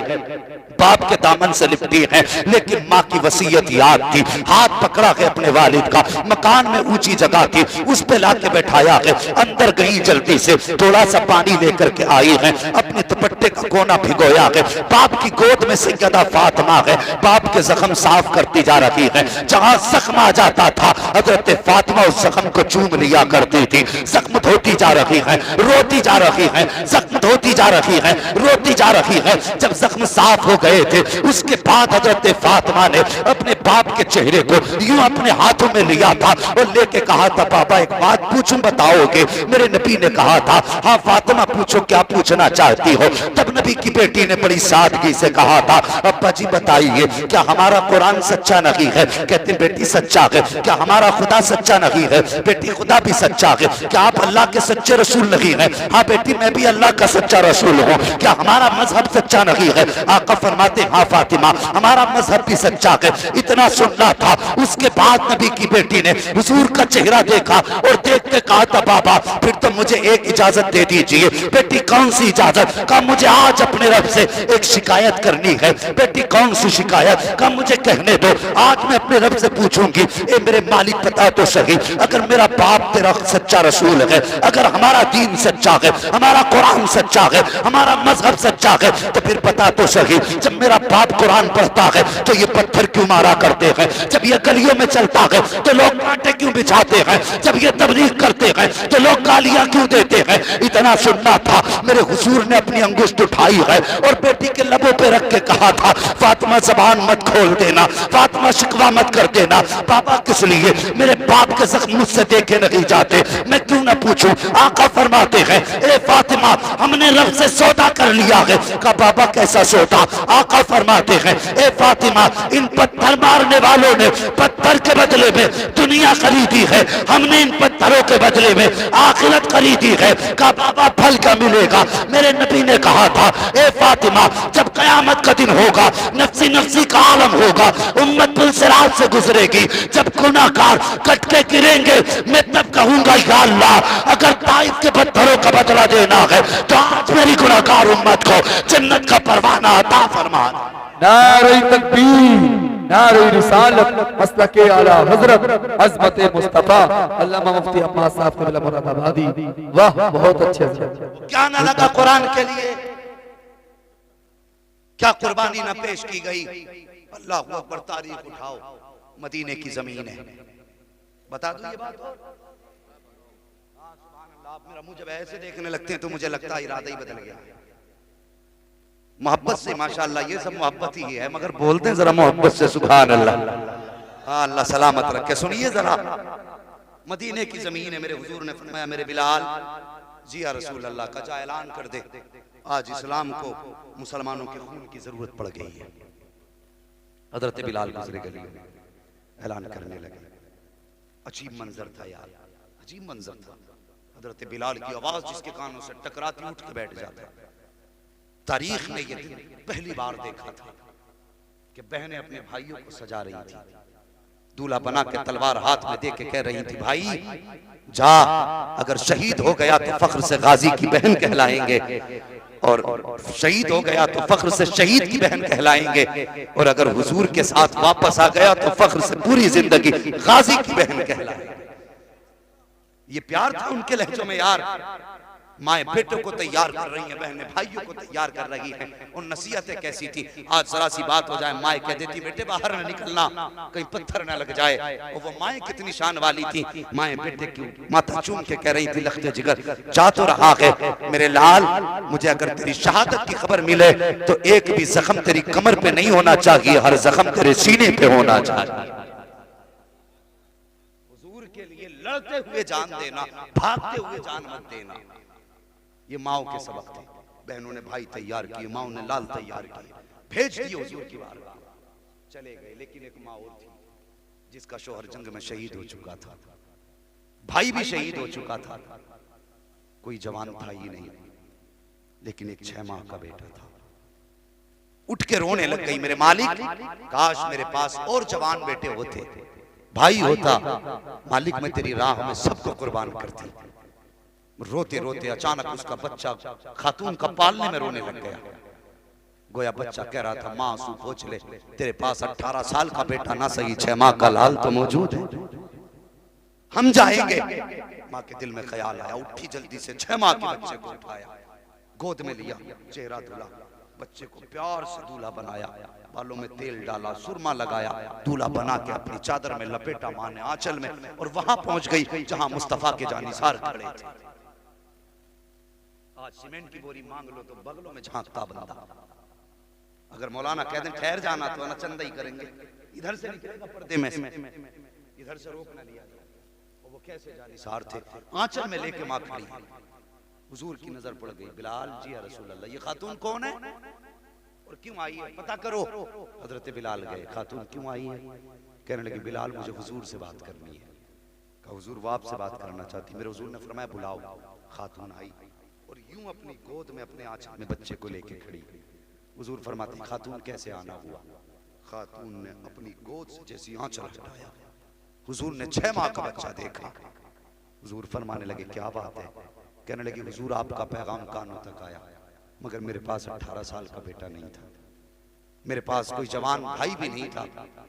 बाप के दामन से लिपटी है, लेकिन माँ की वसीयत याद थी। हाथ पकड़ा है अपने वालिद का, मकान में ऊंची जगह थी, उस पे लाके बैठाया है। अंदर गई जल्दी से, थोड़ा सा पानी लेकर के आई है, अपने दुपट्टे का कोना भिगोया है। बाप की गोद में सैयदा फातिमा है, बाप के जख्म साफ करती जा रही है। जहां जख्म आ जाता था हजरत फातिमा उस जख्म को चूम लिया करती थी। जख्म धोती जा रही है, रोती जा रही है, जख्म धोती जा रही है, रोती जा रही है। जब जख्म साफ हो गए थे, उसके बाद हजरत फातिमा ने अपने बाप के चेहरे को यूं अपने हाथों में लिया था और लेके कहा था बाबा एक बात पूछूं बताओगे। मेरे नबी ने कहा था हाँ फातिमा पूछो, क्या पूछना चाहती हो। तब नबी की बेटी ने बड़ी सादगी से कहा था अब्बा जी बताइए क्या हमारा कुरान सच्चा नहीं है। कहते बेटी सच्चा है। क्या हमारा खुदा सच्चा नहीं है। बेटी खुदा भी सच्चा है। क्या आप अल्लाह के सच्चे रसूल नहीं है। हाँ बेटी मैं भी अल्लाह का सच्चा रसूल हूँ। क्या हमारा मजहब सच्चा नहीं है। आका फरमाते हाँ फातिमा हमारा मजहब भी सच्चा है। इतना सुनना था। उसके बाद नबी की बेटी ने हुजूर का चेहरा देखा और देख के कहा था बाबा फिर तो मुझे एक इजाजत दे दीजिए। बेटी कौन सी इजाजत। कहा मुझे आज अपने रब से एक शिकायत करनी है। बेटी कौन सी शिकायत। कहा मुझे कहने दो, आज मैं अपने रब से पूछूंगी ए मेरे मालिक बता तो सही, अगर मेरा बाप तेरा सच्चा रसूल है, अगर हमारा दीन सच्चा है, हमारा कुरान सच्चा है, हमारा मजहब सच्चा है, तो फिर बता तो सही जब मेरा बाप कुरान पढ़ता है तो ये पत्थर क्यों मारा करते हैं। जब ये गलियों में चलता है तो लोग कांटे क्यों बिछाते हैं। जब ये तबलीग करते हैं तो लोग गालियां क्यों देते हैं। इतना सुनना था। मेरे हुजूर ने अपनी अंगुष्ठ उठाई है और बेटी के लबों पे रख के कहा था फातिमा जबान मत खोल देना, फातिमा शिकवा मत कर देना। बाबा किस लिए। मेरे बाप के जख्म मुझसे देखे नहीं जाते, मैं क्यों ना पूछूं। आका फरमाते हैं ए फातिमा हमने रब से सौदा कर लिया है। कहा बाबा कैसा सौदा। आका फरमाते हैं ए फातिमा इन पत्थर मारने वालों ने पत्थर के बदले में दुनिया खरीदी है, हमने इन पत्थरों के बदले में आखिरत खरीदी है। कहा बाबा फल क्या मिलेगा। मेरे नबी ने कहा था ए फातिमा जब कयामत का दिन होगा, नफ्सी नफ्सी का आलम होगा, उम्मत पुल सिरात से गुजरेगी, जब गुनाहगार कट के गिरेंगे मैं तब कहूंगा या अल्लाह अगर ताइफ के पत्थरों का बदला देना है तो आज मेरी गुनाहगार उम्मत को जन्नत का परवाना अता फरमा। नारे तकबीर, नारे रिसालत, मसलके आला हजरत अज़मत मुस्तफा अल्लामा मुफ्ती अब्बास साहब क़िबला मुरादाबादी। वाह बहुत अच्छे। क्या न लगा कुरान के लिए, क्या कुर्बानी न पेश की गई। अल्लाह अकबर, तारीख उठाओ, मदीने की जमीन है। बता दो ये बात। आप मेरा मुंह जब ऐसे देखने लगते हैं तो मुझे लगता है इरादा ही बदल गया। मोहब्बत से माशाअल्लाह, ये सब मोहब्बत ही है, मगर बोलते हैं जरा मोहब्बत से सुभान अल्लाह। हाँ अल्लाह सलामत रखे। सुनिए जरा, मदीने की जमीन है। मेरे हुजूर ने फरमाया मेरे बिलाल जी या रसूल अल्लाह का जा ऐलान कर दे, आज इस्लाम को मुसलमानों के खून की जरूरत पड़ गई है। हजरत बिलाल गुजरे गली में ऐलान करने लगे। अजीब मंजर था यार, अजीब मंजर था। हजरत बिलाल की आवाज जिसके कानों से टकराती उठ के बैठ जाता। तारीख ने यह दिन पहली बार देखा था कि बहनें अपने भाइयों को सजा रही थी। दूल्हा बना के तलवार हाथ में दे के कह रही थी, भाई जा, अगर शहीद हो गया तो फख्र से गाजी की बहन कहलाएंगे, और शहीद हो गया तो फख्र से शहीद की बहन कहलाएंगे, और अगर हुजूर के साथ वापस आ गया तो फख्र से पूरी जिंदगी गाजी की बहन कहलाएंगे। ये प्यार था उनके लहजों में यार। माए बेटों को तैयार कर रही हैं, बहनें भाइयों को तैयार कर रही हैं। और नसीहतें कैसी थी, आज जरा सी बात हो जाए माए कह देती बेटे बाहर न निकलना, कहीं पत्थर न लग जाए। और वो माए कितनी शान वाली थी, माए बेटे की माथा चूम के कह रही थी, लख्ते जिगर जा तो रहा है मेरे लाल, मुझे अगर तेरी शहादत की खबर मिले तो एक भी जख्म तेरी कमर पे नहीं होना चाहिए, हर जख्म तेरे सीने पे होना चाहिए। हुजूर के लिए लड़ते हुए जान देना, भागते हुए जान मत देना। ये माओ के सबक थे। बहनों ने भाई तैयार किए, माओ ने लाल तैयार किए, भेज दिए हुजूर की बारगाह, चले गए। लेकिन एक माँ और थी जिसका शोहर जंग में शहीद हो चुका था, भाई भी शहीद हो चुका था, कोई जवान था ही नहीं, लेकिन एक 6 माह का बेटा था। उठ के रोने लग गई, मेरे मालिक काश मेरे पास और जवान बेटे होते, भाई होता, मालिक मैं तेरी राह में सबको कुर्बान करती। रोते रोते अचानक उसका बच्चा खातून का पालने में रोने लग गया। गोया बच्चा कह रहा था, माँ आंसू पोंछ ले, तेरे पास 18 साल का बेटा ना सही 6 माह का लाल तो मौजूद है, हम जाएंगे। माँ के दिल में ख्याल आया, उठी जल्दी से 6 माह के बच्चे को उठाया, गोद में लिया, चेहरा धुला, बच्चे को प्यार से दूल्हा बनाया, बालों में तेल डाला, सुरमा लगाया, दूल्हा बना के अपनी चादर में लपेटा माँ ने आंचल में, और वहां पहुंच गई जहां मुस्तफा के जानिसार खड़े थे। आज सीमेंट की बोरी मांग लो तो बगलों में झांकता बंदा। अगर मौलाना कह दें ठहर जाना तो ना चंदा ही करेंगे, इधर से निकलेगा पर्दे में, इधर से रोक ना लिया। और वो कैसे जानिसार थे, आंचल में लेके मां खड़ी। हुजूर की नजर पड़ गई, बिलाल जी या रसूल अल्लाह, ये खातून कौन है और क्यों आई है, पता करो। हजरत बिलाल गए, खातून क्यों आई है? कहने लगे, बिलाल मुझे हुजूर से बात करनी है। कहा हुजूर वो आपसे बात करना चाहती। मेरे हुजूर ने फरमाया बुलाओ। खातून आई और यूं अपनी गोद में अपने आंचल में बच्चे को लेके खड़ी। हुजूर फरमाते, खातून कैसे आना हुआ? खातून ने अपनी गोद से जैसी आंचल हटाया, हुजूर ने 6 माह का बच्चा देखा। हुजूर फरमाने लगे, क्या बात है? कहने लगे, हुजूर आपका पैगाम कानों तक आया, मगर मेरे पास 18 साल का बेटा नहीं था, मेरे पास कोई जवान भाई भी नहीं था।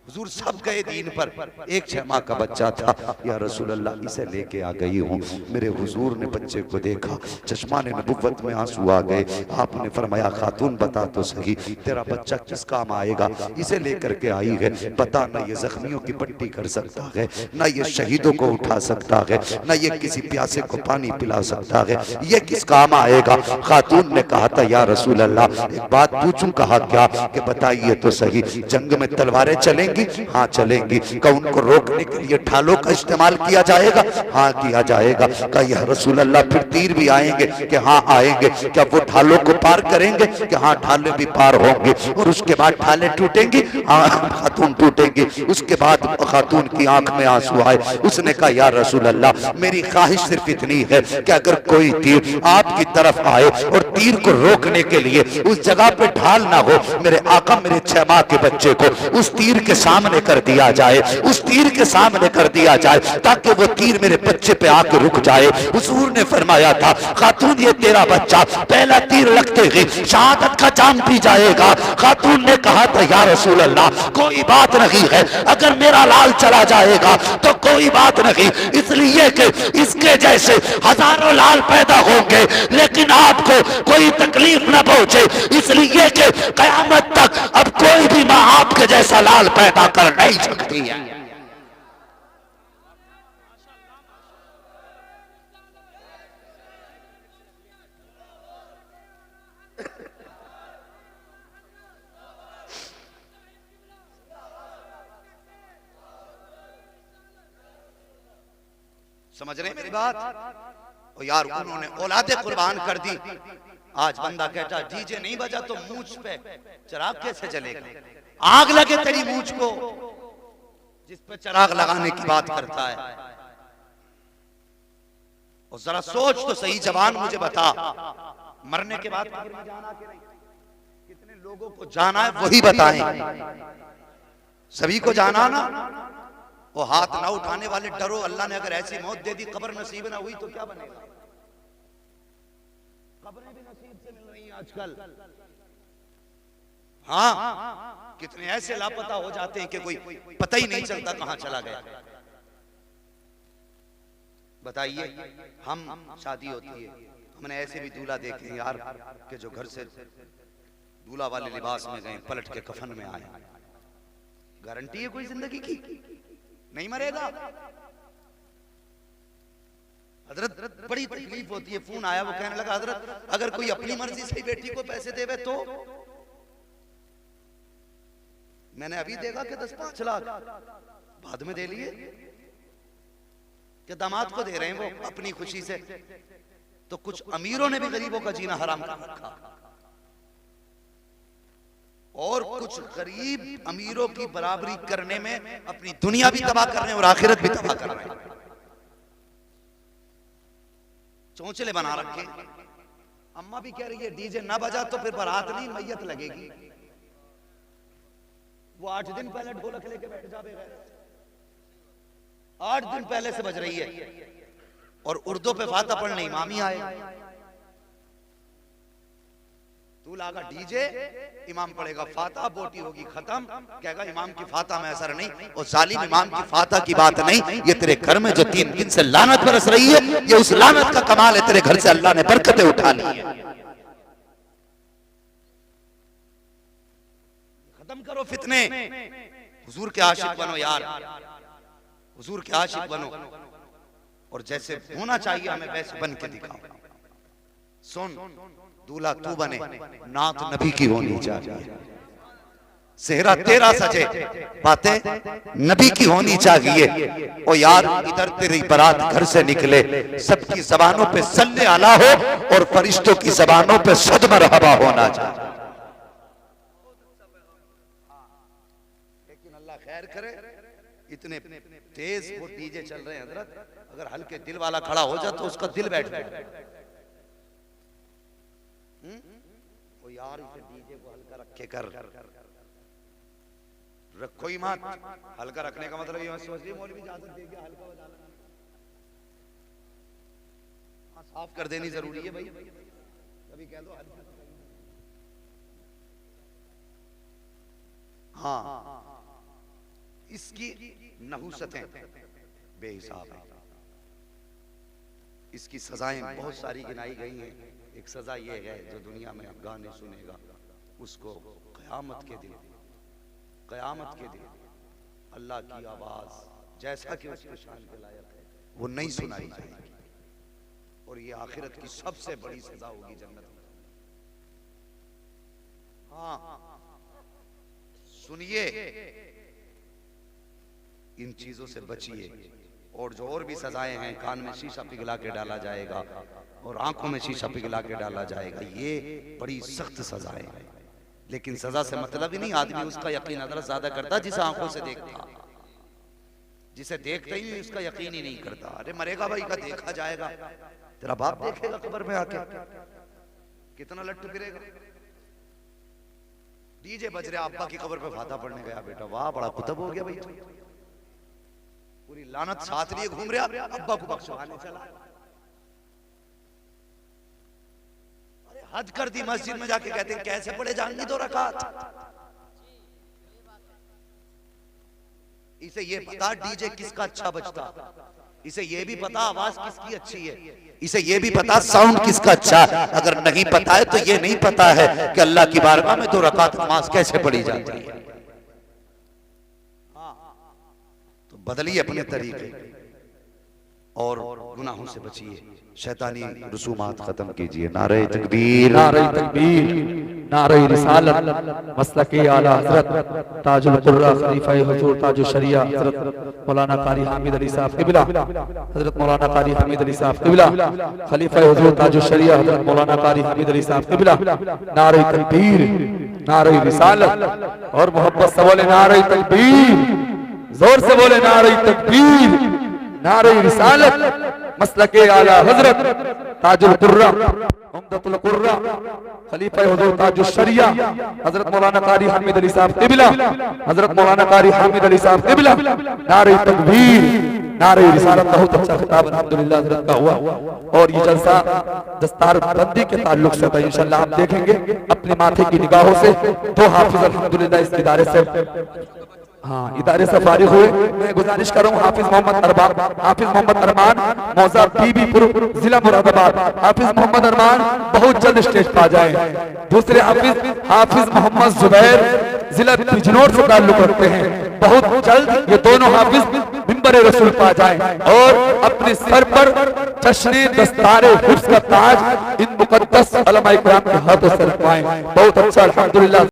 हुजूर सब गए दीन पर, एक 6 माह का बच्चा था। या रसूल अल्लाह इसे लेके आ गई हूँ। मेरे हुजूर ने बच्चे को देखा, चश्माने नबुव्वत में आंसू आ गए। आपने फरमाया, खातून बता तो सही तेरा बच्चा किस काम आएगा? इसे लेकर के आई है, पता न ये जख्मियों की पट्टी कर सकता है, न ये शहीदों को उठा सकता है, न ये किसी प्यासे को पानी पिला सकता है, ये किस काम आएगा? खातून ने कहा था, या रसूल अल्लाह एक बात पूछूं? कहा क्या? कि बताइए तो सही, जंग में तलवारें चलेंगी? हाँ चलेंगी। क्या उनको रोकने के लिए ढालों का इस्तेमाल किया जाएगा? हाँ किया जाएगा। क्या या रसूल अल्लाह फिर तीर भी आएंगे? कि हाँ आएंगे। क्या वो ढालों को पार करेंगे? कि हाँ ढाले भी पार होंगे। और उसके बाद ढाले टूटेंगी? हाँ खातून टूटेंगी। उसके बाद खातून की आंख में आंसू आए। उसने कहा, या रसूल अल्लाह मेरी ख्वाहिश सिर्फ इतनी है कि अगर कोई तीर आपकी तरफ आए और तीर को रोकने के लिए उस जगह पे ढाल ना हो, मेरे आका मेरे 6 माह के बच्चे को उस तीर के सामने कर दिया जाए, उस तीर के सामने कर दिया जाए, ताकि वो तीर मेरे बच्चे पे आके रुक जाए। हुजूर ने फरमाया था, खातून ये तेरा बच्चा पहला तीर लगते ही शहादत का जाम पी जाएगा। खातून ने कहा था, या रसूल अल्लाह कोई बात नहीं है, अगर मेरा लाल चला जाएगा तो कोई बात नहीं, इसलिए कि इसके जैसे हजारों लाल पैदा होंगे लेकिन आपको कोई तकलीफ न पहुंचे, इसलिए कि कयामत तक अब कोई भी मां आपके जैसा लाल पैदा कर नहीं सकती है। समझ रहे हैं मेरी बात? और यार उन्होंने औलादे कुर्बान कर दी। आज बंदा कहता डीजे नहीं बजा तो मूंछ पे चिराग कैसे जलेगा, आग लगे तेरी मूंछ को जिस पे चिराग लगाने की बात करता है। और जरा सोच तो सही जवान, मुझे बता मरने के बाद कब्र में जाना कि नहीं? कितने लोगों को जाना है वही बताएं। सभी को जाना ना, वो हाथ ना उठाने वाले डरो, अल्लाह ने अगर ऐसी मौत दे दी कब्र नसीब ना हुई तो क्या बनेगा? कब्रें भी नसीब से मिल रही हैं आजकल। हाँ, कितने ऐसे लापता हो जाते हैं कि कोई पता ही नहीं चलता कहां चला गया। बताइए, हम शादी होती है, हमने ऐसे भी दूल्हा देखे हैं यार कि जो घर से दूल्हा वाले लिबास में गए पलट के कफन में आए। गारंटी है कोई जिंदगी की? नहीं मरेगा। हजरत बड़ी तकलीफ होती है। फोन आया, वो कहने लगा हजरत अगर कोई अपनी मर्जी से बेटी को पैसे देवे तो मैंने अभी देखा कि 10-5 लाख बाद में दे लिए कि दामाद को दे रहे हैं वो अपनी खुशी से। तो कुछ अमीरों ने भी गरीबों का जीना हराम कर रखा और कुछ गरीब अमीरों की बराबरी करने में अपनी दुनिया भी तबाह कर रहे हैं और आखिरत भी तबाह कर रहे हैं। चौंचले बना रखे। अम्मा भी कह रही है डीजे ना बजा तो फिर बारात नहीं मैयत लगेगी। वो 8 दिन पहले ढोलक लेके बैठ जावे, 8 दिन पहले से बज रही है और उर्दू पे फाता पढ़ने इमामी आए। तू लागा डीजे, इमाम पढ़ेगा फाता, बोटी होगी खत्म, कहेगा इमाम की फाता में असर नहीं। और जालिम इमाम की फाता की बात नहीं, ये तेरे घर में जो 3 दिन से लानत बरस रही है, ये उस लानत का कमाल है। तेरे घर से अल्लाह ने बरकतें उठा ली है। खत्म करो फितने। हुजूर के आशिक बनो यार, हुजूर के आशिक बनो और जैसे होना चाहिए हमें वैसे बन के दिखाओ। सुन, दूल्हा तू बने, नात नबी की होनी चाहिए, सेहरा तेरा सजे, बातें नबी की होनी चाहिए। ओ यार इधर तेरी बारात घर से निकले, सबकी जबानों पे सल्ले आला हो और फरिश्तों की जबानों पे सद मरहबा होना चाहिए। लेकिन अल्लाह खैर करे, इतने तेज वो डीजे चल रहे हैं हजरत, अगर हल्के दिल वाला खड़ा हो जाए तो उसका दिल बैठ जाए। वो यार इसे डीजे को हल्का रखे कर, रखो ही मत। हल्का रखने का मतलब ये सोच रही मौलवी इजाजत देंगे हल्का बजाना, साफ कर देनी जरूरी है भाई। कभी कह दो हल्का। हाँ, इसकी नहुसतें बेहिसाब हैं, इसकी सजाएं बहुत सारी गिनाई गई हैं। एक सजा ये है जो दुनिया में गाने सुनेगा उसको क़यामत के दिन, क़यामत के दिन अल्लाह की आवाज जैसा कि उसके शान के लायक है वो नहीं सुनाई जाएगी। और ये आखिरत की सबसे बड़ी सजा होगी जन्नत में। हाँ सुनिए, इन चीजों से बचिए। और जो और भी सजाएं हैं, कान में शीशा पिघला के डाला जाएगा और आंखों में शीशा पिघला के डाला जाएगा, ये बड़ी सख्त सजाएं हैं। लेकिन सजा से मतलब ही नहीं आदमी उसका यकीन अदरक ज्यादा करता जिसे आंखों से देखता, जिसे देखते ही उसका यकीन ही नहीं करता। अरे मरेगा भाई का देखा जाएगा, तेरा बाप देखेगा कब्र में आके, कितना लट्टू फिरेगा। डीजे बज रहा, अब्बा की कब्र पे फाता पढ़ने गया बेटा, वाह बड़ा कुतब हो गया भाई, पूरी लानत साथ लिए घूम रहा, अब्बा को बख्शवाने चला। अरे हद कर दी, मस्जिद में जाके कहते हैं कैसे पढ़े जाएंगी 2 रकात। इसे ये पता डीजे किसका अच्छा बजता, इसे ये भी पता आवाज किसकी अच्छी है, इसे ये भी पता साउंड किसका अच्छा। अगर नहीं पता है तो ये नहीं पता है कि अल्लाह की बारगाह में 2 रकात नमाज कैसे पढ़ी जाती है। तो बदलिए अपने तरीके। और गुनाहों से बचिए, शैतानी रसूमात खत्म कीजिए। नारे तकबीर, नारे तकबीर, नारे रिसालत, मसलके आला हजरत ताजुल कुर्रा खलीफा हुजूर ताजुल शरिया हजरत मौलाना कारी हामिद अली साहब क़िबला, हजरत मौलाना कारी हामिद अली साहब क़िबला, खलीफा हुजूर ताजुल शरिया हजरत मौलाना कारी हामिद अली साहब क़िबला। नारे तकबीर, नारे रिसालत और मोहब्बत से बोले नारे तकबीर, जोर से बोले नारे तकबीर, नारे रिसालत, मसलके आला हजरत ताजुल कुर्रा उम्दतुल कुर्रा खलीफा हुजूर ताजुल शरिया हजरत मौलाना कारी हामिद अली साहब क़िबला, हजरत मौलाना कारी हामिद अली साहब क़िबला। नारे तकबीर, नारे रिसालत। बहुत अच्छा खिताब अल्हम्दुलिल्लाह हजरत का हुआ और ये जलसा दस्तार बंदी के ताल्लुक से था। इंशाअल्लाह आप देखेंगे अपने माथे की निगाहों से। दो हाफिज अल्हम्दुलिल्लाह इस इदारे से इदारे से फारिग हुए। मैं गुजारिश कर रहा हूँ हाफिज मोहम्मद अरमान मौजा बीबीपुर जिला मुरादाबाद, हाफिज मोहम्मद अरमान बहुत जल्द स्टेज पर आ जाए। दूसरे हाफिज मोहम्मद जुबैर जिला बिजनौर से ताल्लुक रखते हैं, बहुत जल्द ये दोनों हाफिज मिंबर रसूल पर आ जाए और अपने सर पर जश्न दस्तारे हिफ्ज़ का ताज इन मुक़द्दस उलमा-ए-किराम के हाथों से रखवाएं। बहुत अच्छा अल्हम्दुलिल्लाह।